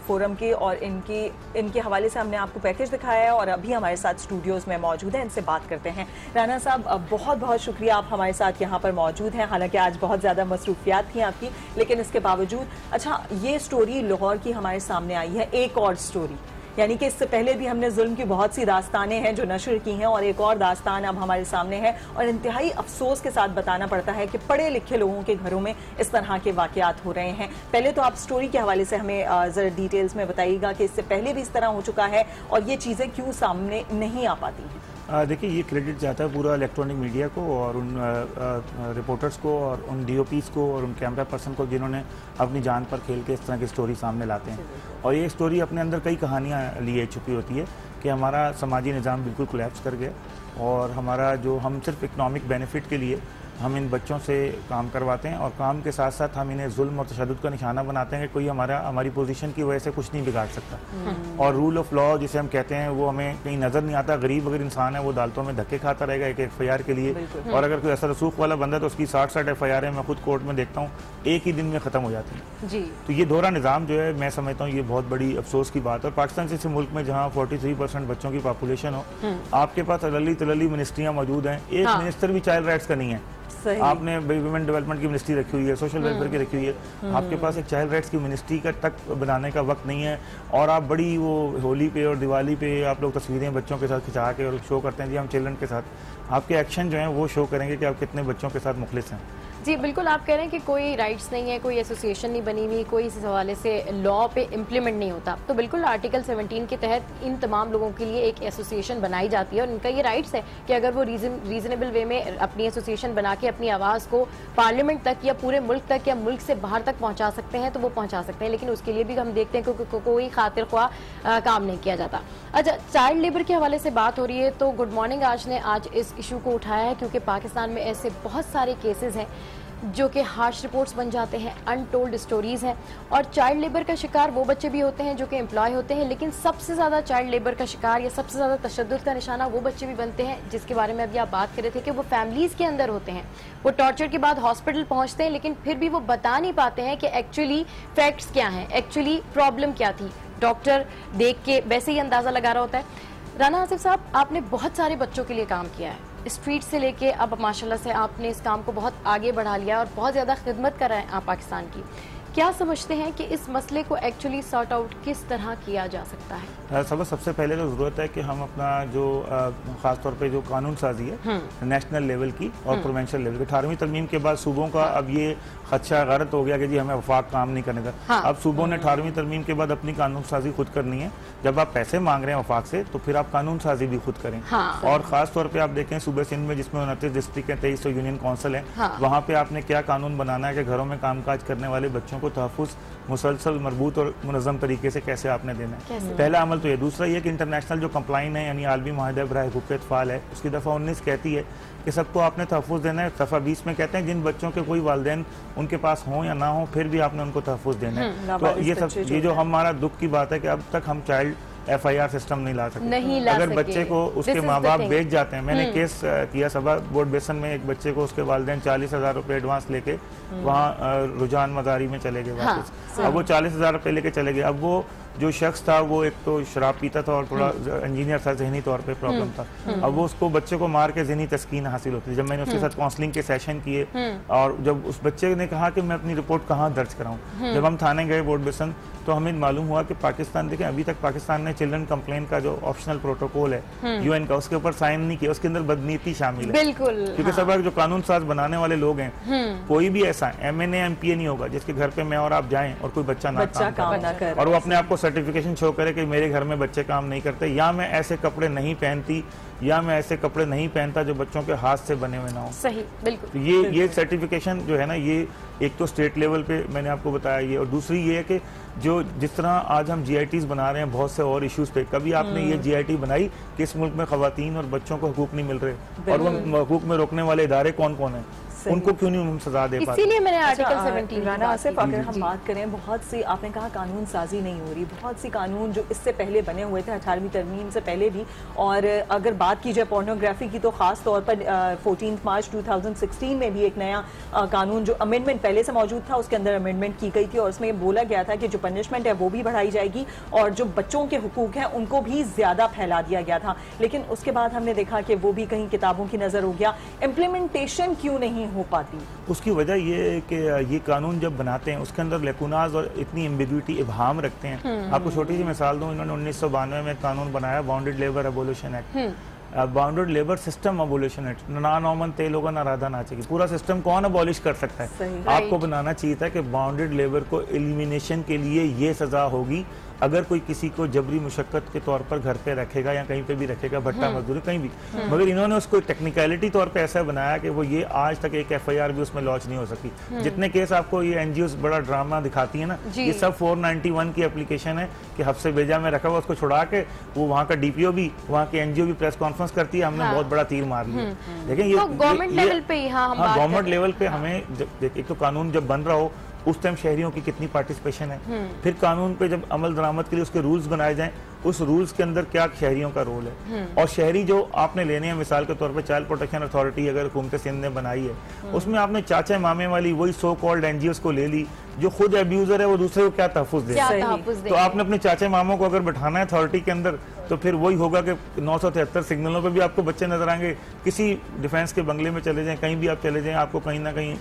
फोरम के, और इनके हवाले से हमने आपको पैकेज दिखाया है और अभी हमारे साथ स्टूडियोज़ में मौजूद हैं। इनसे बात करते हैं। राना साहब, बहुत बहुत शुक्रिया आप हमारे साथ यहाँ पर मौजूद हैं। हालांकि आज बहुत ज़्यादा मसरूफियात थी आपकी, लेकिन इसके बावजूद अच्छा, ये स्टोरी लाहौर की हमारे सामने आई है, एक और स्टोरी, यानी कि इससे पहले भी हमने जुल्म की बहुत सी दास्तानें हैं जो नशर की हैं, और एक और दास्तान अब हमारे सामने है। और इंतहाई अफसोस के साथ बताना पड़ता है कि पढ़े लिखे लोगों के घरों में इस तरह के वाकयात हो रहे हैं। पहले तो आप स्टोरी के हवाले से हमें जरा डिटेल्स में बताइएगा कि इससे पहले भी इस तरह हो चुका है और ये चीज़ें क्यों सामने नहीं आ पाती हैं। देखिए, ये क्रेडिट जाता है पूरा इलेक्ट्रॉनिक मीडिया को और उन रिपोर्टर्स को और उन DOPs को और उन कैमरा पर्सन को जिन्होंने अपनी जान पर खेल के इस तरह की स्टोरी सामने लाते हैं। और ये स्टोरी अपने अंदर कई कहानियाँ लिए छुपी होती है कि हमारा समाजी निज़ाम बिल्कुल कोलैप्स कर गया और हमारा जो हम सिर्फ इकनॉमिक बेनिफिट के लिए हम इन बच्चों से काम करवाते हैं और काम के साथ साथ हम इन्हें जुल्म और तशद्दुद का निशाना बनाते हैं कि कोई हमारी पोजीशन की वजह से कुछ नहीं बिगाड़ सकता। और रूल ऑफ लॉ जिसे हम कहते हैं वो हमें कहीं नज़र नहीं आता। गरीब अगर इंसान है वो अदालतों में धक्के खाता रहेगा एक FIR के लिए, और अगर कोई असर रसूख वाला बंदा तो उसकी 60 FIR मैं खुद कोर्ट में देखता हूँ एक ही दिन में ख़त्म हो जाती है जी। तो ये दोहरा निज़ाम जो है, मैं समझता हूँ ये बहुत बड़ी अफसोस की बात है। और पाकिस्तान जैसे मुल्क में जहाँ 43% बच्चों की पॉपुलेशन हो, आपके पास अदली तलली मिनिस्ट्रियाँ मौजूद हैं, एक मिनिस्टर भी चाइल्ड राइट्स का नहीं है। आपने वुमेन डेवलपमेंट की मिनिस्ट्री रखी हुई है, सोशल वेलफेयर की रखी हुई है, आपके पास एक चाइल्ड राइट्स की मिनिस्ट्री का तक बनाने का वक्त नहीं है। और आप बड़ी वो होली पे और दिवाली पे आप लोग तस्वीरें बच्चों के साथ खिंचा के और शो करते हैं जी हम चिल्ड्रन के साथ। आपके एक्शन जो हैं वो शो करेंगे कि आप कितने बच्चों के साथ मुखलिस हैं। जी बिल्कुल, आप कह रहे हैं कि कोई राइट्स नहीं है, कोई एसोसिएशन नहीं बनी हुई, कोई इस हवाले से लॉ पे इम्प्लीमेंट नहीं होता। तो बिल्कुल आर्टिकल 17 के तहत इन तमाम लोगों के लिए एक एसोसिएशन बनाई जाती है और इनका ये राइट्स है कि अगर वो रीजनेबल वे में अपनी एसोसिएशन बना के अपनी आवाज़ को पार्लियामेंट तक या पूरे मुल्क तक या मुल्क से बाहर तक पहुँचा सकते हैं तो वो पहुँचा सकते हैं। लेकिन उसके लिए भी हम देखते हैं कि कोई खातिर ख्वाह काम नहीं किया जाता। अच्छा, चाइल्ड लेबर के हवाले से बात हो रही है तो गुड मॉर्निंग आज ने आज इस इशू को उठाया है, क्योंकि पाकिस्तान में ऐसे बहुत सारे केसेस हैं जो कि हार्श रिपोर्ट्स बन जाते हैं, अनटोल्ड स्टोरीज हैं। और चाइल्ड लेबर का शिकार वो बच्चे भी होते हैं जो कि एम्प्लॉय होते हैं, लेकिन सबसे ज़्यादा चाइल्ड लेबर का शिकार या सबसे ज़्यादा तशद्दुद का निशाना वो बच्चे भी बनते हैं जिसके बारे में अभी आप बात कर रहे थे कि वो फैमिलीज़ के अंदर होते हैं। वो टॉर्चर के बाद हॉस्पिटल पहुँचते हैं, लेकिन फिर भी वो बता नहीं पाते हैं कि एक्चुअली फैक्ट्स क्या हैं, एक्चुअली प्रॉब्लम क्या थी। डॉक्टर देख के वैसे ही अंदाज़ा लगा रहा होता है। राना आसिफ साहब, आपने बहुत सारे बच्चों के लिए काम किया है, स्ट्रीट से लेके अब माशाल्लाह से आपने इस काम को बहुत आगे बढ़ा लिया और बहुत ज़्यादा खिदमत कर रहे हैं आप पाकिस्तान की। क्या समझते हैं कि इस मसले को एक्चुअली सॉर्ट आउट किस तरह किया जा सकता है? सबसे पहले तो ज़रूरत है कि हम अपना जो ख़ास तौर पे जो कानून साजी है नेशनल लेवल की और प्रोविंशियल लेवल की, 18वीं तरमीम के बाद सूबों का अब ये खदशा गलत हो गया कि जी हमें वफाक काम नहीं करने का। अब सूबों ने 18वीं तरमीम के बाद अपनी कानून साजी खुद करनी है। जब आप पैसे मांग रहे हैं वफाक से तो फिर आप कानून साजी भी खुद करें। और ख़ास तौर पर आप देखें सूबे सिंध में जिसमें 29 डिस्ट्रिक्ट हैं, 23 यूनियन काउंसिल है, वहाँ पर आपने क्या कानून बनाना है कि घरों में कामकाज करने वाले बच्चों को तहफ़्फ़ुज़ मुसलसल मरबूत और मुनज़्ज़म तरीके से कैसे आपने देना है। पहला अमल तो ये। दूसरा ये कि इंटरनेशनल जो कंप्लाइन है यानी आलमी मुआहदा बराए हुकूक़ अतफ़ाल है, उसकी दफ़ा 19 कहती है कि सबको आपने तहफ़्फ़ुज़ देना है। दफ़ा 20 में कहते हैं जिन बच्चों के कोई वालिदैन उनके पास हों या ना हो फिर भी आपने उनको तहफ़्फ़ुज़ देना है। तो ये जो हमारा दुख की बात है कि अब तक हम चाइल्ड FIR सिस्टम नहीं ला सकते। अगर बच्चे को उसके माँ बाप बेच जाते हैं, मैंने केस किया सबा बोर्ड बेसन में, एक बच्चे को उसके वालिदैन 40,000 रुपये एडवांस लेके वहाँ रुझान मज़ारी में चले गए वापस। अब वो 40,000 रुपये लेके चले गए। अब वो जो शख्स था वो एक तो शराब पीता था और थोड़ा इंजीनियर था, जहनी तौर पे प्रॉब्लम था। अब वो उसको बच्चे को मार के जहनी तस्कीन हासिल होती थी। जब मैंने उसके साथ काउंसलिंग के सेशन किए और जब उस बच्चे ने कहा कि मैं अपनी रिपोर्ट कहाँ दर्ज कराऊं, जब हम थाने गए बोर्ड बेसन तो हमें मालूम हुआ कि पाकिस्तान, देखें अभी तक पाकिस्तान ने चिल्ड्रन कंप्लेंट का जो ऑप्शनल प्रोटोकॉल है यूएन का, उसके ऊपर साइन नहीं किया। उसके अंदर बदनीति शामिल है बिल्कुल, क्योंकि सब जो कानून साज बनाने वाले लोग हैं, कोई भी ऐसा MNA MPA नहीं होगा जिसके घर पे मैं और आप जाएं और कोई बच्चा ना काम करे और वो अपने आप को सर्टिफिकेशन शो करे कि मेरे घर में बच्चे काम नहीं करते, या मैं ऐसे कपड़े नहीं पहनती, या मैं ऐसे कपड़े नहीं पहनता जो बच्चों के हाथ से बने हुए ना हो। सही, बिल्कुल। तो ये सर्टिफिकेशन जो है ना, ये एक तो स्टेट लेवल पे मैंने आपको बताया ये, और दूसरी ये है कि जो जिस तरह आज हम GITs बना रहे हैं बहुत से और इश्यूज पे, कभी आपने ये GIT बनाई कि इस मुल्क में खवातीन और बच्चों को हुकूक नहीं मिल रहे, और वो हुकूक में रोकने वाले इदारे कौन कौन है, उनको क्यों नहीं हम सजा दे पाते? इसीलिए मैंने आर्टिकल 17 राना आसिफ, अगर हम बात करें, बहुत सी आपने कहा कानून साजी नहीं हो रही, बहुत सी कानून जो इससे पहले बने हुए थे 18वीं तरमीम से पहले भी, और अगर बात की जाए पोर्नोग्राफी की तो खास तौर पर 14 मार्च 2016 में भी एक नया कानून जो अमेंडमेंट पहले से मौजूद था उसके अंदर अमेंडमेंट की गई थी और उसमें बोला गया था कि जो पनिशमेंट है वो भी बढ़ाई जाएगी और जो बच्चों के हुकूक हैं उनको भी ज्यादा फैला दिया गया था। लेकिन उसके बाद हमने देखा कि वो भी कहीं किताबों की नजर हो गया। इम्प्लीमेंटेशन क्यों नहीं हो पाती? उसकी वजह ये है कि ये कानून जब बनाते हैं उसके अंदर लेकुनाज और इतनी एम्बिग्यूटी इबहाम रखते हैं। आपको छोटी सी मिसाल दूं, इन्होंने 1992 में कानून बनाया bounded labour abolition act, bounded labour system abolition act, ना नॉमन तेल होगा ना राधा नाचेगी, पूरा सिस्टम कौन एबॉलिश कर सकता है? आपको बनाना चाहिए था कि बाउंडेड लेबर को एलिमिनेशन के लिए ये सजा होगी अगर कोई किसी को जबरी मुशक्कत के तौर पर घर पे रखेगा या कहीं पे भी रखेगा, भट्टा मजदूरी कहीं भी, मगर इन्होंने उसको टेक्निकलिटी तौर पे ऐसा बनाया कि वो ये आज तक एक FIR भी उसमें लॉन्च नहीं हो सकी। जितने केस आपको ये NGOs बड़ा ड्रामा दिखाती है ना, ये सब 491 की एप्लीकेशन है कि हफ्से भेजा में रखा हुआ, उसको छुड़ा के वो वहाँ का DPO भी, वहाँ की NGO भी प्रेस कॉन्फ्रेंस करती है, हमने बहुत बड़ा तीर मार लिया। लेकिन ये गवर्नमेंट लेवल पे, गवर्नमेंट लेवल पे हमें एक तो कानून जब बन रहा हो उस टाइम शहरियों की कितनी पार्टिसिपेशन है, फिर कानून पे जब अमल दरामद के लिए उसके रूल्स बनाए जाएं, उस रूल्स के अंदर क्या शहरियों का रोल है, और शहरी जो आपने लेने हैं, मिसाल के तौर पे चाइल्ड प्रोटेक्शन अथॉरिटी अगर हुकूमत सिंध ने बनाई है, उसमें आपने चाचा मामे वाली वही सो कॉल्ड NGOs को ले ली, जो खुद एब्यूजर है वो दूसरे को क्या तहफ़्फ़ुज़ दे? तो आपने अपने चाचे मामों को अगर बैठाना है अथॉरिटी के अंदर तो फिर वही होगा कि 973 सिग्नलों पे भी आपको बच्चे नजर आएंगे। किसी डिफेंस के बंगले में चले जाएं, कहीं भी आप चले जाएं, आपको कहीं ना कहीं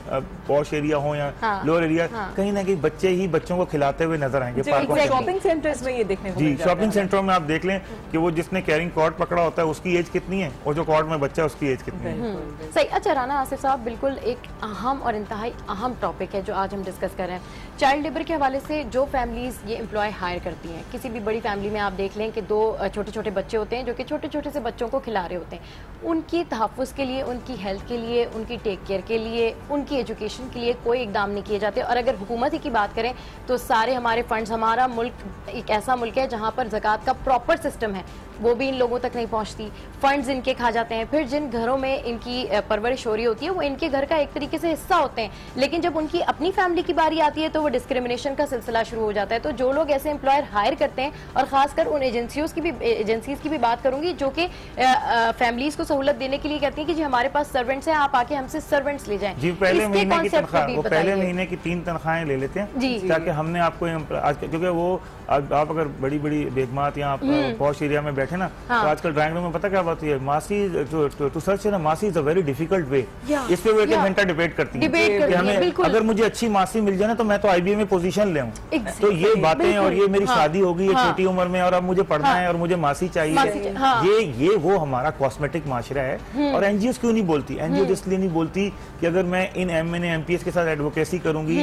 पॉश एरिया हो या लोअर एरिया, कहीं ना कहीं बच्चे ही बच्चों को खिलाते हुए नजर आएंगे। शॉपिंग सेंटर्स में ये देखने को जी, शॉपिंग सेंटरों में आप देख लें कि वो जिसने कैरिंग कॉर्ड पकड़ा होता है उसकी एज कितनी है और जो कॉर्ड में बच्चा है उसकी एज कितनी है। सही। अच्छा राना आसिफ साहब, बिल्कुल एक अहम और इंतहाई अहम टॉपिक है जो आज हम डिस्कस कर रहे हैं, चाइल्ड लेबर के हवाले से। जो फैमिलीज ये एम्प्लॉय हायर करती हैं, किसी भी बड़ी फैमिली में आप देख लें कि 2 छोटे छोटे बच्चे होते हैं जो कि छोटे छोटे से बच्चों को खिला रहे होते हैं, उनकी तहफ़्फ़ुज़ के लिए, उनकी हेल्थ के लिए, उनकी टेक केयर के लिए, उनकी एजुकेशन के लिए कोई इकदाम नहीं किए जाते। और अगर हुकूमत ही की बात करें तो सारे हमारे फंड्स, हमारा मुल्क एक ऐसा मुल्क है जहाँ पर ज़कात का प्रॉपर सिस्टम है, वो भी इन लोगों तक नहीं पहुंचती, फंड्स इनके खा जाते हैं। फिर जिन घरों में इनकी परवरिश हो रही होती है वो इनके घर का एक तरीके से हिस्सा होते हैं, लेकिन जब उनकी अपनी फैमिली की बारी आती है तो वो डिस्क्रिमिनेशन का सिलसिला शुरू हो जाता है। तो जो लोग ऐसे एम्प्लॉयर हायर करते हैं, और खासकर उन एजेंसीज की भी बात करूंगी जो कि फैमिलीज को सहूलत देने के लिए कहती हैं कि जी हमारे पास सर्वेंट्स हैं, आप आके हमसे सर्वेंट्स ले जाएं। जी, पहले महीने की तनख्वाह, वो पहले महीने की 3 तनख्वाहें ले लेते हैं ताकि हमने आपको आज, क्योंकि वो आप अगर बड़ी बड़ी बेगमात या पॉश एरिया में बैठे ना, तो आजकल ड्राइंग रूम में पता क्या बात है, मासी टू सर्च है ना, मासी is a very difficult way. इस पे वो 1 घंटा डिबेट करती है कि हमें अगर मुझे अच्छी मासी मिल जाए ना तो मैं तो IBA में पोजीशन ले आऊं। तो ये बातें, और ये मेरी शादी होगी ये छोटी उम्र में, और अब मुझे पढ़ना है और मुझे मासी चाहिए, ये वो हमारा कॉस्मेटिक माशरा है। और NGOs क्यों नहीं बोलती? NGOs इसलिए नहीं बोलती कि अगर मैं इन MNA MPS के साथ एडवोकेसी करूंगी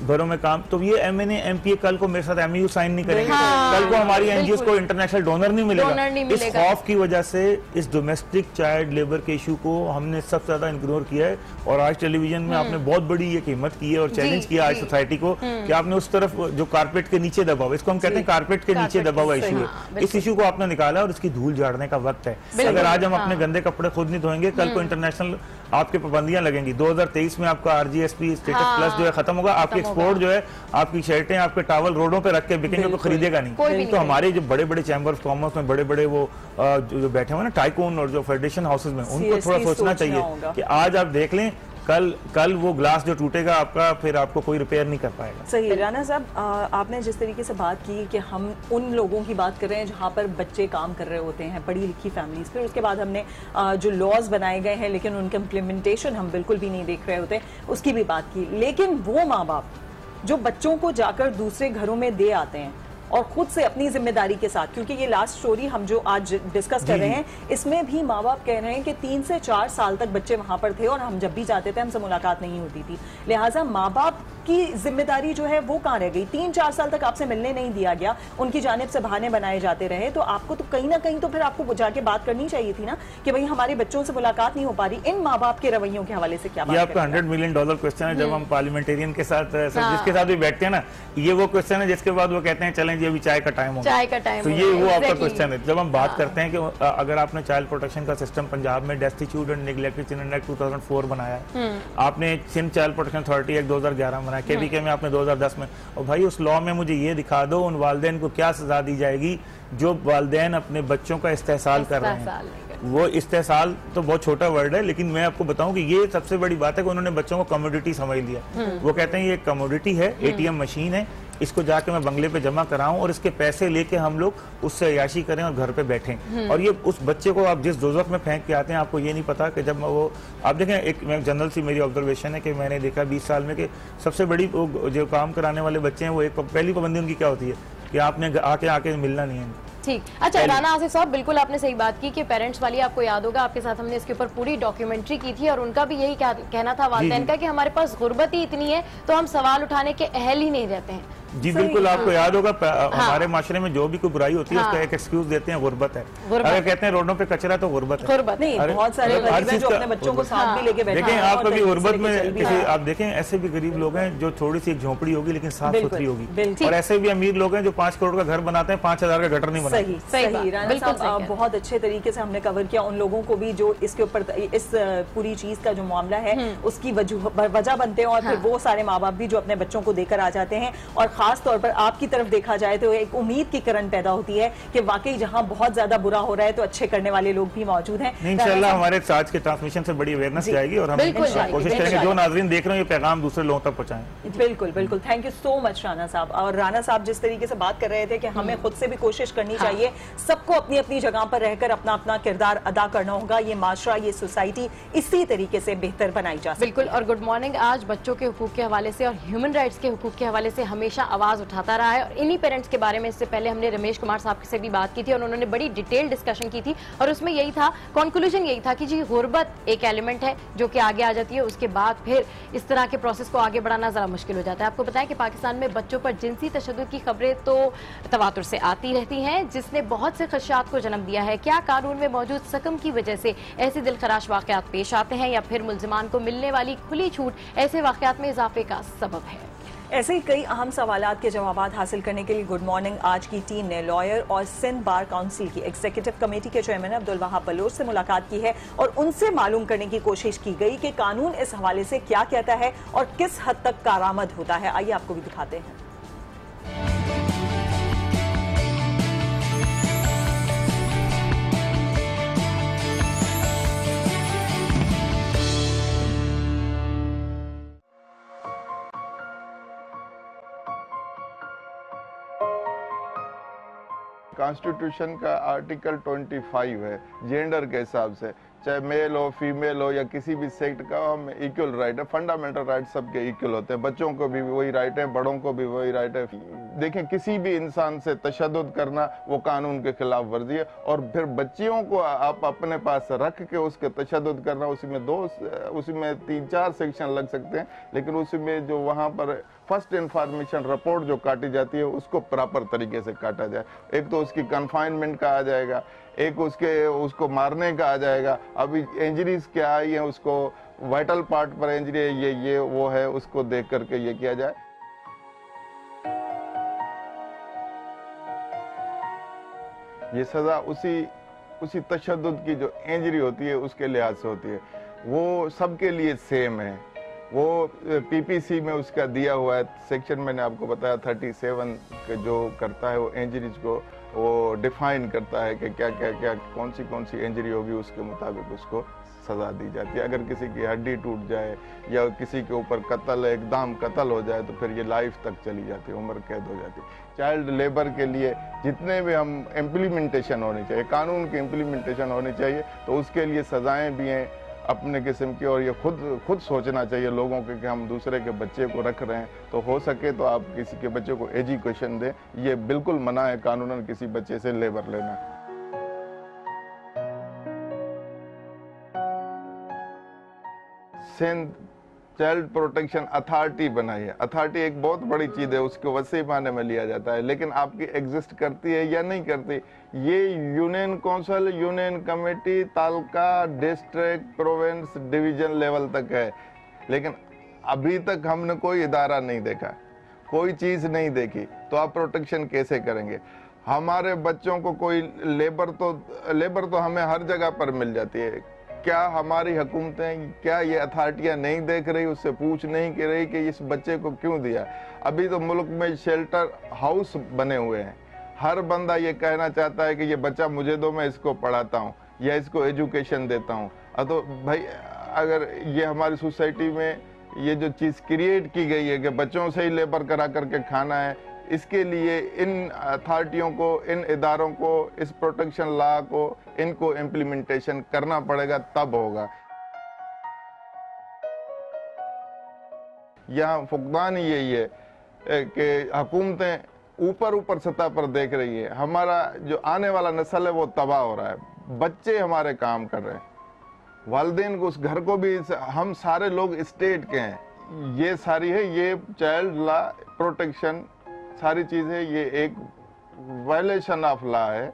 घरों में काम, तो ये MNA MPA कल को मेरे साथ MOU साइन नहीं करेंगे, कल को हमारी NGOs को इंटरनेशनल डोनर नहीं मिलेगा। इस खौफ की वजह से इस डोमेस्टिक चाइल्ड लेबर के इशू को हमने सबसे ज्यादा इग्नोर किया है। और आज टेलीविजन में आपने बहुत बड़ी एक हिम्मत की है और चैलेंज किया आज सोसाइटी को कि आपने उस तरफ जो कारपेट के नीचे दबा हुआ, इसको हम कहते हैं कारपेट के नीचे दबा हुआ इशू है, इस इशू को आपने निकाला और इसकी धूल झाड़ने का वक्त है। अगर आज हम अपने गंदे कपड़े खुद नहीं धोएंगे, कल को इंटरनेशनल आपके पाबंदियां लगेंगी। 2023 में आपका RGSP स्टेटस प्लस जो है खत्म होगा, आपकी एक्सपोर्ट जो है, आपकी शर्टें, आपके टावल रोडों पे रख के बिकेंगे तो खरीदेगा नहीं। तो हमारे जो बड़े बड़े चैम्बर ऑफ कॉमर्स में बड़े बड़े वो जो बैठे हुए ना टाइकून और जो फेडरेशन हाउसेज में, उनको थोड़ा सोचना चाहिए कि आज आप देख लें कल वो ग्लास जो टूटेगा आपका, फिर आपको कोई रिपेयर नहीं कर पाएगा। सही। राना साहब, आपने जिस तरीके से बात की कि हम उन लोगों की बात कर रहे हैं जहाँ पर बच्चे काम कर रहे होते हैं, पढ़ी लिखी फैमिलीज, फिर उसके बाद हमने जो लॉज बनाए गए हैं लेकिन उनका इम्प्लीमेंटेशन हम बिल्कुल भी नहीं देख रहे होते, उसकी भी बात की। लेकिन वो माँ बाप जो बच्चों को जाकर दूसरे घरों में दे आते हैं और खुद से अपनी जिम्मेदारी के साथ, क्योंकि ये लास्ट स्टोरी हम जो आज डिस्कस कर रहे हैं इसमें भी माँ बाप कह रहे हैं कि 3 से 4 साल तक बच्चे वहां पर थे और हम जब भी जाते थे हमसे मुलाकात नहीं होती थी। लिहाजा माँ बाप की जिम्मेदारी जो है वो कहाँ रह गई? 3-4 साल तक आपसे मिलने नहीं दिया गया, उनकी जानिब से बहाने बनाए जाते रहे, तो आपको तो कहीं ना कहीं तो फिर आपको जाके बात करनी चाहिए थी ना कि भाई हमारे बच्चों से मुलाकात नहीं हो पा रही। इन माँ बाप के रवैयों के हवाले से क्या बात? ये आपका $100 मिलियन क्वेश्चन है। जब हम पार्लियामेंटेरियन के साथ जिसके साथ भी बैठते हैं ना, ये वो क्वेश्चन है जिसके बाद वो कहते हैं चलें जी अभी चाय का टाइम, तो ये वो आपका क्वेश्चन है। जब हम बात करते हैं कि अगर आपने चाइल्ड प्रोटेक्शन का सिस्टम पंजाब में destitute and neglected children act 2004 बनाया, आपने Sindh child protection authority act 2011 बनाया, केवीके में आपने 2010 में, और भाई उस लॉ में मुझे ये दिखा दो उन वालिदैन को क्या सजा दी जाएगी जो वालिदैन अपने बच्चों का इस्तेहसाल कर रहे हैं। वो इस्तेहसाल तो बहुत छोटा वर्ड है, लेकिन मैं आपको बताऊं कि ये सबसे बड़ी बात है कि उन्होंने बच्चों को कमोडिटी समझ लिया। वो कहते हैं ये कमोडिटी है, ATM मशीन है, इसको जाके मैं बंगले पे जमा कराऊं और इसके पैसे लेके हम लोग उससे अयाशी करें और घर पे बैठें। और ये उस बच्चे को आप जिस दोज़ख में फेंक के आते हैं, आपको ये नहीं पता कि जब वो आप देखें, एक जनरल सी मेरी ऑब्जर्वेशन है कि मैंने देखा 20 साल में कि सबसे बड़ी जो काम कराने वाले बच्चे हैं वो एक पहली पाबंदी उनकी क्या होती है कि आपने आके मिलना नहीं है। ठीक। अच्छा राना आसिफ साहब, बिल्कुल आपने सही बात की कि पेरेंट्स वाली, आपको याद होगा आपके साथ हमने इसके ऊपर पूरी डॉक्यूमेंट्री की थी और उनका भी यही कहना था वालिदैन का कि हमारे पास गुर्बत ही इतनी है तो हम सवाल उठाने के अहल ही नहीं रहते हैं। जी बिल्कुल, आपको याद होगा हमारे माशरे में जो भी कोई बुराई होती है उसका एक एक्सक्यूज देते हैं, गुर्बत है। अगर कहते हैं रोडों पे कचरा तो गुर्बत है। नहीं, बहुत सारे जो अपने बच्चों को साथ भी लेके बैठे हैं। देखें, आप कभी गुर्बत में किसी, आप देखें ऐसे भी गरीब लोग हैं जो थोड़ी सी एक झोंपड़ी होगी लेकिन साफ सुथरी होगी, और ऐसे भी अमीर लोग हैं जो 5 करोड़ का घर बनाते हैं, 5000 का गटर नहीं बनाते। सही। राना साहब, बहुत अच्छे तरीके से हमने कवर किया उन लोगों को भी जो इसके ऊपर इस पूरी चीज का जो मामला है उसकी वजह बनते हैं, और फिर वो सारे माँ बाप भी जो अपने बच्चों को देकर आ जाते हैं। और खास तौर पर आपकी तरफ देखा जाए तो एक उम्मीद की किरण पैदा होती है कि वाकई जहां बहुत ज्यादा बुरा हो रहा है तो अच्छे करने वाले लोग भी मौजूद हैं। इंशाल्लाह हमारे आज के ट्रांसमिशन से बड़ी अवेयरनेस जाएगी और हम कोशिश करेंगे जो नाज़रीन देख रहे हैं ये पैगाम दूसरे लोगों तक पहुंचाएं। बिल्कुल बिल्कुल, thank you so much Rana साहब। और राना साहब जिस तरीके से बात कर रहे थे कि हमें खुद से भी कोशिश करनी चाहिए, सबको अपनी अपनी जगह पर रहकर अपना अपना किरदार अदा करना होगा। ये माशरा, ये सोसाइटी इसी तरीके से बेहतर बनाई जा सकती है। बिल्कुल। और गुड मॉर्निंग आज बच्चों के हुकूक के हवाले से और ह्यूमन राइट्स के हुकूक के हवाले से हमेशा आवाज उठाता रहा है, और इन्हीं पेरेंट्स के बारे में इससे पहले हमने रमेश कुमार साहब से भी बात की थी और उन्होंने बड़ी डिटेल डिस्कशन की थी, और उसमें यही था, कंक्लूजन यही था कि जी गुर्बत एक एलिमेंट है जो कि आगे आ जाती है, उसके बाद फिर इस तरह के प्रोसेस को आगे बढ़ाना जरा मुश्किल हो जाता है। आपको बताएं कि पाकिस्तान में बच्चों पर जिनसी तशद्दुद की खबरें तो तवातुर से आती रहती हैं, जिसने बहुत से खदशात को जन्म दिया है। क्या कानून में मौजूद सकम की वजह से ऐसे दिलखराश वाकयात पेश आते हैं, या फिर मुल्जिमान को मिलने वाली खुली छूट ऐसे वाकयात में इजाफे का सबब है? ऐसे ही कई अहम सवालात के जवाब हासिल करने के लिए गुड मॉर्निंग आज की टीम ने लॉयर और सिंध बार काउंसिल की एग्जीक्यूटिव कमेटी के चेयरमैन अब्दुल वहाब बलोच से मुलाकात की है और उनसे मालूम करने की कोशिश की गई कि कानून इस हवाले से क्या कहता है और किस हद तक कारामद होता है। आइए आपको भी दिखाते हैं। कॉन्स्टिट्यूशन का आर्टिकल 25 है, जेंडर के हिसाब से, चाहे मेल हो फीमेल हो या किसी भी सेक्ट का, हम इक्वल राइट है, फंडामेंटल राइट सबके इक्वल होते हैं। बच्चों को भी वही राइट है, बड़ों को भी वही राइट है। देखें, किसी भी इंसान से तशद्दुद करना वो कानून के खिलाफ वर्जी है, और फिर बच्चियों को आप अपने पास रख के उसके तशद्दुद करना, उसमें 3-4 सेक्शन लग सकते हैं, लेकिन उसमें जो वहाँ पर फर्स्ट इंफॉर्मेशन रिपोर्ट जो काटी जाती है उसको प्रॉपर तरीके से काटा जाए। एक तो उसकी कन्फाइनमेंट का आ जाएगा, एक उसको मारने का आ जाएगा। अभी इंजरीज क्या आई है, उसको वाइटल पार्ट पर इंजरी है, ये वो है, उसको देख करके ये किया जाए। ये सजा उसी तशद्दुद की जो इंजरी होती है उसके लिहाज से होती है, वो सबके लिए सेम है। वो पीपीसी में उसका दिया हुआ है सेक्शन, मैंने आपको बताया 37 जो करता है वो इंजरीज को वो डिफाइन करता है कि क्या कौन सी इंजरी होगी, उसके मुताबिक उसको सजा दी जाती है। अगर किसी की हड्डी टूट जाए या किसी के ऊपर कत्ल, एकदम कत्ल हो जाए, तो फिर ये लाइफ तक चली जाती है, उम्र कैद हो जाती है। चाइल्ड लेबर के लिए जितने भी हम इम्प्लीमेंटेशन होनी चाहिए, कानून की इम्प्लीमेंटेशन होनी चाहिए, तो उसके लिए सजाएं भी हैं अपने किस्म की, और ये खुद सोचना चाहिए लोगों के कि हम दूसरे के बच्चे को रख रहे हैं, तो हो सके तो आप किसी के बच्चे को एजुकेशन दें। ये बिल्कुल मना है कानूनन किसी बच्चे से लेबर लेना। सिंध चाइल्ड प्रोटेक्शन अथॉरिटी बनाई है। अथॉरिटी एक बहुत बड़ी चीज है, उसको वसी माने में लिया जाता है, लेकिन आपकी एग्जिस्ट करती है या नहीं करती, ये union council, union committee, तालका, district, province, division level तक है। लेकिन अभी तक हमने कोई इदारा नहीं देखा, कोई चीज नहीं देखी, तो आप प्रोटेक्शन कैसे करेंगे? हमारे बच्चों को कोई लेबर तो हमें हर जगह पर मिल जाती है। क्या हमारी हुकूमतें, क्या ये अथॉरिटियां नहीं देख रही, उससे पूछ नहीं कर रही कि इस बच्चे को क्यों दिया? अभी तो मुल्क में शेल्टर हाउस बने हुए हैं, हर बंदा ये कहना चाहता है कि ये बच्चा मुझे दो, मैं इसको पढ़ाता हूँ या इसको एजुकेशन देता हूँ। तो भाई अगर ये हमारी सोसाइटी में ये जो चीज़ क्रिएट की गई है कि बच्चों से ही लेबर करा करके खाना है, इसके लिए इन अथॉरिटियों को, इन इदारों को, इस प्रोटेक्शन लॉ को, इनको इम्प्लीमेंटेशन करना पड़ेगा, तब होगा। यहाँ फुकदान यही है कि हुकूमतें ऊपर सतह पर देख रही है, हमारा जो आने वाला नस्ल है वो तबाह हो रहा है, बच्चे हमारे काम कर रहे हैं, वालिदैन को, उस घर को भी, हम सारे लोग स्टेट के हैं। ये सारी है, ये चाइल्ड लॉ प्रोटेक्शन सारी चीज़ें, ये एक वायलेशन ऑफ लॉ है।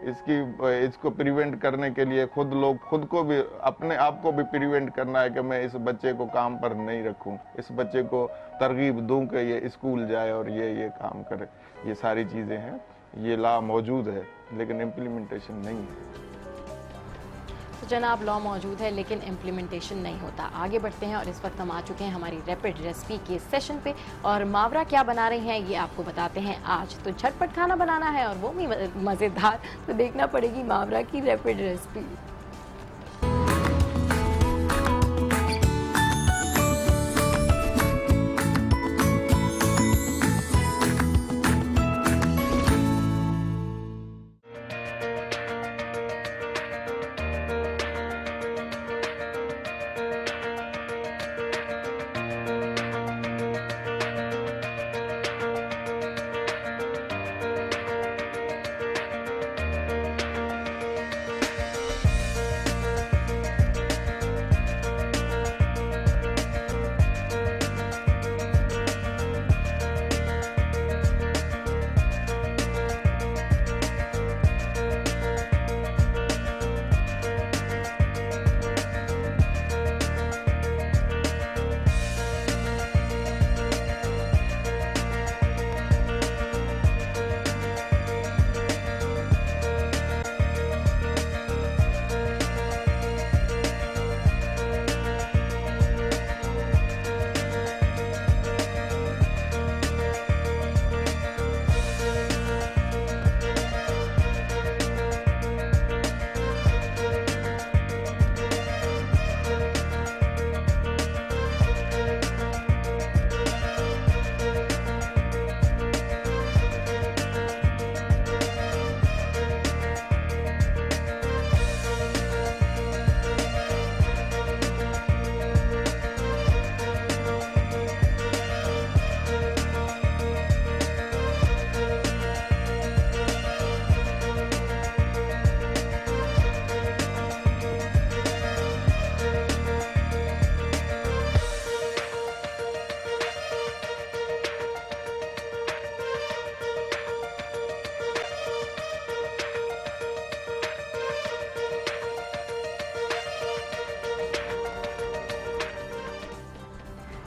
इसको प्रिवेंट करने के लिए खुद को भी, अपने आप को भी प्रिवेंट करना है कि मैं इस बच्चे को काम पर नहीं रखूं, इस बच्चे को तरगीब दूं कि ये स्कूल जाए और ये काम करे। ये सारी चीज़ें हैं, ये लॉ मौजूद है लेकिन इम्प्लीमेंटेशन नहीं है। तो जनाब लॉ मौजूद है लेकिन इम्प्लीमेंटेशन नहीं होता। आगे बढ़ते हैं और इस वक्त हम आ चुके हैं हमारी रैपिड रेसिपी के सेशन पे, और मावरा क्या बना रही हैं ये आपको बताते हैं। आज तो झटपट खाना बनाना है और वो भी मज़ेदार, तो देखना पड़ेगी मावरा की रैपिड रेसिपी।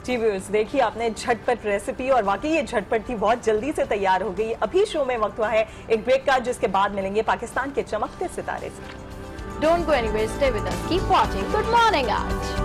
जी व्यूअर्स, देखिए आपने झटपट रेसिपी, और वाकई ये झटपट थी, बहुत जल्दी से तैयार हो गई। अभी शो में वक्त हुआ है एक ब्रेक का, जिसके बाद मिलेंगे पाकिस्तान के चमकते सितारे से। Don't go anywhere, stay with us, keep watching good morning आज।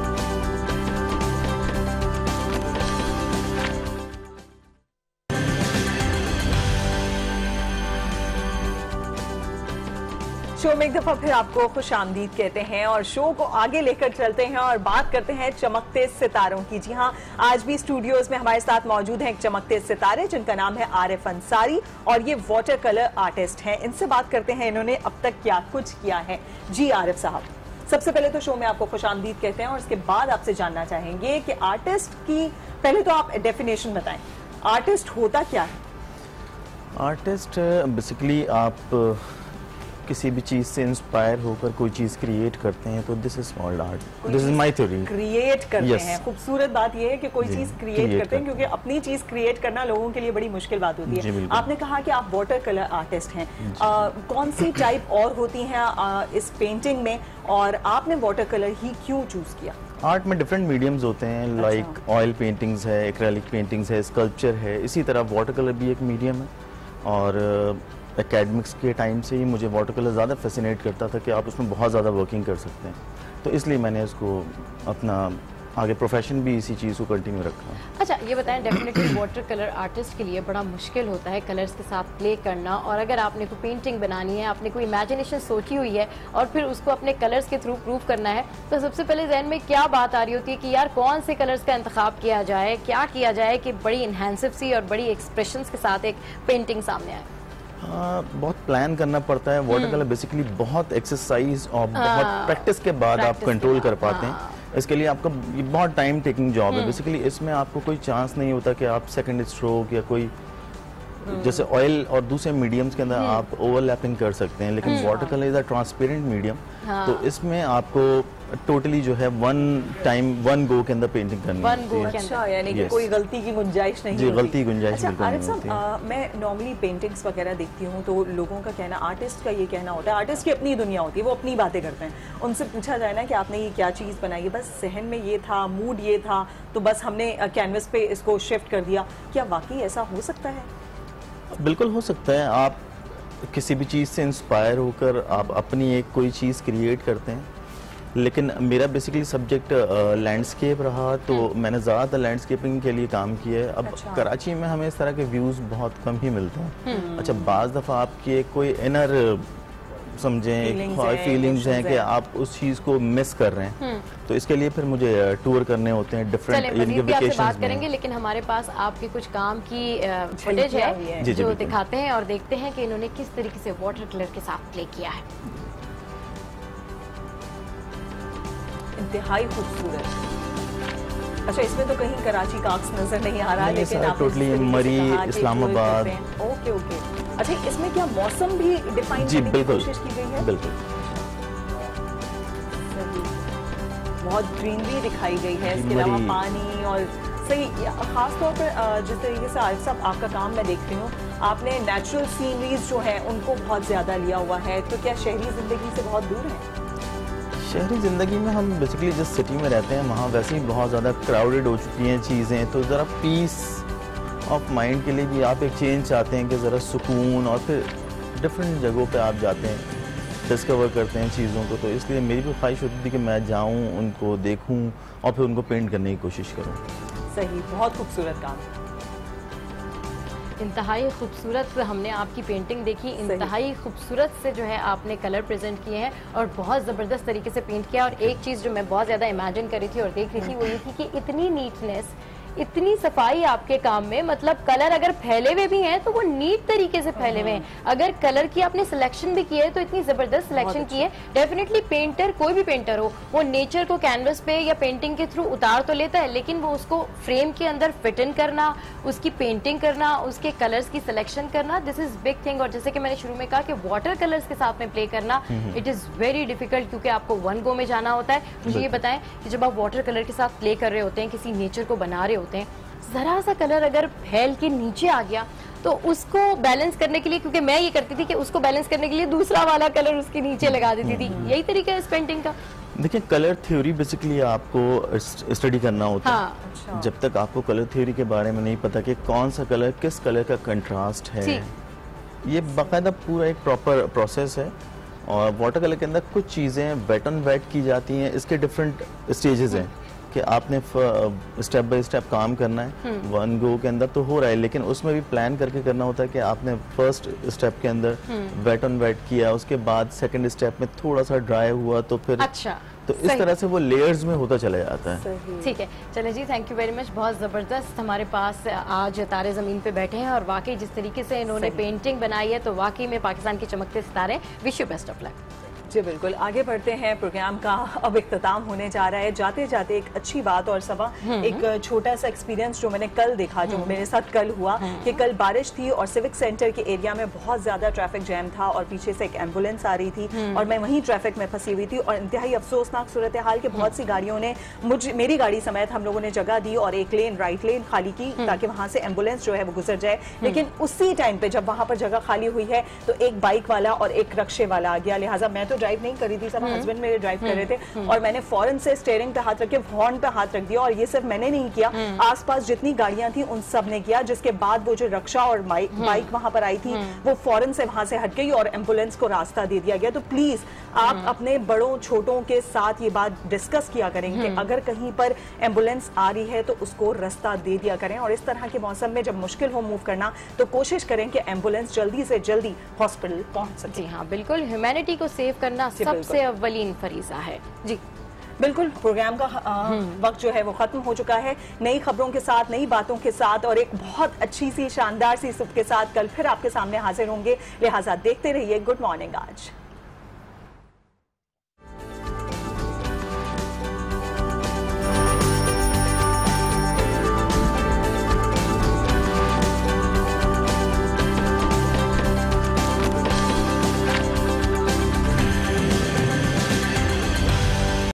शो में एक दफा फिर आपको खुश आमदीद कहते हैं और शो को आगे लेकर चलते हैं और बात करते हैं चमकते सितारों की। जी हाँ, आज भी स्टूडियोज में हमारे साथ मौजूद हैं एक चमकते सितारे जिनका नाम है आरिफ अंसारी और ये वाटर कलर आर्टिस्ट हैं। इनसे बात करते हैं इन्होंने अब तक क्या कुछ किया है। जी आरिफ साहब, सबसे पहले तो शो में आपको खुश आमदीद कहते हैं और उसके बाद आपसे जानना चाहेंगे कि आर्टिस्ट की पहले तो आप डेफिनेशन बताएं, आर्टिस्ट होता क्या है? आर्टिस्ट बेसिकली आप किसी भी चीज से इंस्पायर होकर कोई चीज क्रिएट करते हैं तो this is called art. This is my theory. Create करते हैं, खूबसूरत बात यह है कि कोई चीज क्रिएट करते हैं, क्योंकि अपनी चीज क्रिएट करना लोगों के लिए बड़ी मुश्किल बात होती है। आपने कहा कि आप वाटर कलर आर्टिस्ट हैं, कौन सी टाइप और होती हैं इस पेंटिंग में और आपने वाटर कलर ही क्यों चूज किया? आर्ट में डिफरेंट मीडियम्स होते हैं, लाइक ऑयल पेंटिंग्स है, एक्रेलिक पेंटिंग्स है, स्कल्पचर है, इसी तरह वाटर कलर भी एक मीडियम है। और एकेडमिक्स के टाइम से ही मुझे वाटर कलर ज़्यादा फैसिनेट करता था कि आप उसमें बहुत ज़्यादा वर्किंग कर सकते हैं, तो इसलिए मैंने इसको अपना आगे प्रोफेशन भी इसी चीज़ को कंटिन्यू रखा। अच्छा ये बताएं, डेफिनेटली वाटर कलर आर्टिस्ट के लिए बड़ा मुश्किल होता है कलर्स के साथ प्ले करना, और अगर आपने कोई पेंटिंग बनानी है, आपने कोई इमेजिनेशन सोची हुई है और फिर उसको अपने कलर्स के थ्रू प्रूव करना है, तो सबसे पहले जहन में क्या बात आ रही होती है कि यार कौन से कलर्स का इंतखाब किया जाए, क्या किया जाए कि बड़ी इन्हेंसिव सी और बड़ी एक्सप्रेशंस के साथ एक पेंटिंग सामने आए? बहुत प्लान करना पड़ता है। वाटर कलर बेसिकली बहुत एक्सरसाइज और बहुत प्रैक्टिस के बाद आप कंट्रोल कर पाते हैं। इसके लिए आपका ये बहुत टाइम टेकिंग जॉब है। बेसिकली इसमें आपको कोई चांस नहीं होता कि आप सेकंड स्ट्रोक या कोई जैसे ऑयल और दूसरे मीडियम्स के अंदर आप ओवरलैपिंग कर सकते हैं, लेकिन water colour is a transparent medium, तो इसमें आपको टोटली जो है वन गो के अंदर पेंटिंग करनी होती है। अच्छा, यानी कि कोई गलती की गुंजाइश नहीं होती। गलती गुंजाइश बिल्कुल नहीं होती। मैं नॉर्मली पेंटिंग्स वगैरह देखती हूँ तो लोगों का कहना, आर्टिस्ट का ये कहना होता है, आर्टिस्ट की अपनी दुनिया होती है, वो अपनी बातें करते हैं। उनसे पूछा जाए ना कि आपने ये क्या चीज़ बनाई है, बस जहन में ये था, मूड ये था, तो बस हमने कैनवस पे इसको शिफ्ट कर दिया। क्या वाकई ऐसा हो सकता है? बिल्कुल हो सकता है। आप किसी भी चीज़ से इंस्पायर होकर आप अपनी एक कोई चीज़ क्रिएट करते हैं, लेकिन मेरा बेसिकली सब्जेक्ट लैंडस्केप रहा, तो मैंने ज़्यादातर लैंडस्केपिंग के लिए काम किया है। अब कराची में हमें इस तरह के व्यूज़ बहुत कम ही मिलते हैं। अच्छा, बाज़ दफ़ा आपकी एक कोई इनर समझें फीलिंग्स हैं कि आप उस चीज़ को मिस कर रहे हैं, तो इसके लिए फिर मुझे टूर करने होते हैं डिफरेंट वेकेशंस में। बात करेंगे, लेकिन हमारे पास आपके कुछ काम की फुटेज है जो दिखाते हैं और देखते हैं कि इन्होंने किस तरीके से वाटर कलर के साथ प्ले किया है। इंतहाई खूबसूरत। अच्छा, इसमें तो कहीं कराची का अक्स नजर नहीं आ रहा है, लेकिन आप टोटली मरी, इस्लामाबाद। Okay okay. अच्छा, इसमें क्या मौसम भी डिफाइन करने की कोशिश की गई है? बिल्कुल। बहुत ग्रीनरी दिखाई गई है, इसके अलावा पानी और सही, खास तौर पर जिस तरीके से आरिफ साहब आपका काम मैं देख रही हूँ, आपने नेचुरल सीनरीज जो है उनको बहुत ज्यादा लिया हुआ है, तो क्या शहरी जिंदगी से बहुत दूर है? शहरी ज़िंदगी में हम बेसिकली जिस सिटी में रहते हैं वहाँ वैसे ही बहुत ज़्यादा क्राउडेड हो चुकी हैं चीज़ें, तो ज़रा पीस ऑफ माइंड के लिए भी आप एक चेंज चाहते हैं कि ज़रा सुकून, और फिर डिफरेंट जगहों पे आप जाते हैं, डिस्कवर करते हैं चीज़ों को, तो इसलिए मेरी भी ख्वाहिश होती थी कि मैं जाऊँ, उनको देखूँ और फिर उनको पेंट करने की कोशिश करूँ। सही, बहुत खूबसूरत काम, इंतहाई खूबसूरत। हमने आपकी पेंटिंग देखी, इंतहाई खूबसूरत से जो है आपने कलर प्रेजेंट किए हैं और बहुत ज़बरदस्त तरीके से पेंट किया। और एक चीज़ जो मैं बहुत ज़्यादा इमेजिन कर रही थी और देख रही थी वो ये थी कि इतनी नीटनेस, इतनी सफाई आपके काम में, मतलब कलर अगर फैले हुए भी हैं तो वो नीट तरीके से फैले हुए हैं। अगर कलर की आपने सिलेक्शन भी की है तो इतनी जबरदस्त सिलेक्शन की है। डेफिनेटली पेंटर, कोई भी पेंटर हो, वो नेचर को कैनवस पे या पेंटिंग के थ्रू उतार तो लेता है, लेकिन वो उसको फ्रेम के अंदर फिट इन करना, उसकी पेंटिंग करना, उसके कलर्स की सिलेक्शन करना, दिस इज बिग थिंग। और जैसे कि मैंने शुरू में कहा कि वाटर कलर्स के साथ में प्ले करना इट इज वेरी डिफिकल्ट, क्योंकि आपको वन गो में जाना होता है। मुझे ये बताएं कि जब आप वाटर कलर के साथ प्ले कर रहे होते हैं, किसी नेचर को बना रहे होते हैं, जरा सा कलर अगर फैल के नीचे आ गया तो उसको बैलेंस करने के लिए, क्योंकि मैं ये करती थी कि उसको बैलेंस करने के लिए दूसरा वाला कलर उसके नीचे लगा देती थी, यही तरीका है इस पेंटिंग का। देखिए, कलर थ्योरी बेसिकली आपको स्टडी करना होता है। अच्छा। जब तक आपको कलर थ्योरी के बारे में नहीं पता कि कौन सा कलर किस कलर का कंट्रास्ट है, ये बाकायदा पूरा एक प्रॉपर प्रोसेस है। और वाटर कलर के अंदर कुछ चीज़ें वेट ऑन वेट की जाती हैं, इसके डिफरेंट स्टेजेस हैं। कि आपने स्टेप बाय स्टेप काम करना है, वन गो के अंदर तो हो रहा है, लेकिन उसमें भी प्लान करके करना होता है कि आपने फर्स्ट स्टेप के अंदर वेट ऑन वेट किया, उसके बाद सेकंड स्टेप में थोड़ा सा ड्राई हुआ तो फिर तो इस तरह से वो लेयर्स में होता चला जाता है। ठीक है, चले जी, थैंक यू वेरी मच। बहुत ज़बरदस्त हमारे पास आज तारे ज़मीन पे बैठे हैं और वाकई जिस तरीके से इन्होंने पेंटिंग बनाई है तो वाकई में पाकिस्तान के चमकते सितारे। Wish you best of luck. जी बिल्कुल, आगे बढ़ते हैं। प्रोग्राम का अब इख्तिताम होने जा रहा है। जाते जाते एक अच्छी बात और सबा, एक छोटा सा एक्सपीरियंस जो मैंने कल देखा, जो मेरे साथ कल हुआ कि कल बारिश थी और सिविक सेंटर के एरिया में बहुत ज्यादा ट्रैफिक जैम था और पीछे से एक एम्बुलेंस आ रही थी और मैं वहीं ट्रैफिक में फंसी हुई थी और इंतहाई अफसोसनाक सूरत हाल के बहुत सी गाड़ियों ने मेरी गाड़ी समेत हम लोगों ने जगह दी और एक लेन राइट लेन खाली की ताकि वहां से एम्बुलेंस जो है वो गुजर जाए। लेकिन उसी टाइम पे जब वहां पर जगह खाली हुई है तो एक बाइक वाला और एक रक्शे वाला आ गया। लिहाजा मैं तो ड्राइव नहीं करी थी, सब हस्बैंड मेरे ड्राइव कर रहे थे और मैंने फौरन से स्टीयरिंग पे हाथ रख के हॉर्न पे हाथ रख दिया और ये सिर्फ मैंने नहीं किया, आसपास जितनी गाड़ियां थी उन सब ने किया, जिसके बाद वो जो रक्षा और बाइक वहां पर आई थी वो फौरन से वहां से हट गई और एम्बुलेंस को रास्ता दे दिया गया। तो प्लीज आप अपने बड़ों छोटों के साथ ये बात डिस्कस किया करें कि अगर कहीं पर एम्बुलेंस आ रही है तो उसको रास्ता दे दिया करें और इस तरह के मौसम में जब मुश्किल हो मूव करना तो कोशिश करें कि एम्बुलेंस जल्दी से जल्दी हॉस्पिटल पहुंच सके। जी हाँ, बिल्कुल, ह्यूमैनिटी को सेव करना सबसे अव्वलीन फरीजा है। जी बिल्कुल, प्रोग्राम का वक्त जो है वो खत्म हो चुका है। नई खबरों के साथ, नई बातों के साथ और एक बहुत अच्छी सी शानदार सी सुबह के साथ कल फिर आपके सामने हाजिर होंगे। लिहाजा देखते रहिए गुड मॉर्निंग आज।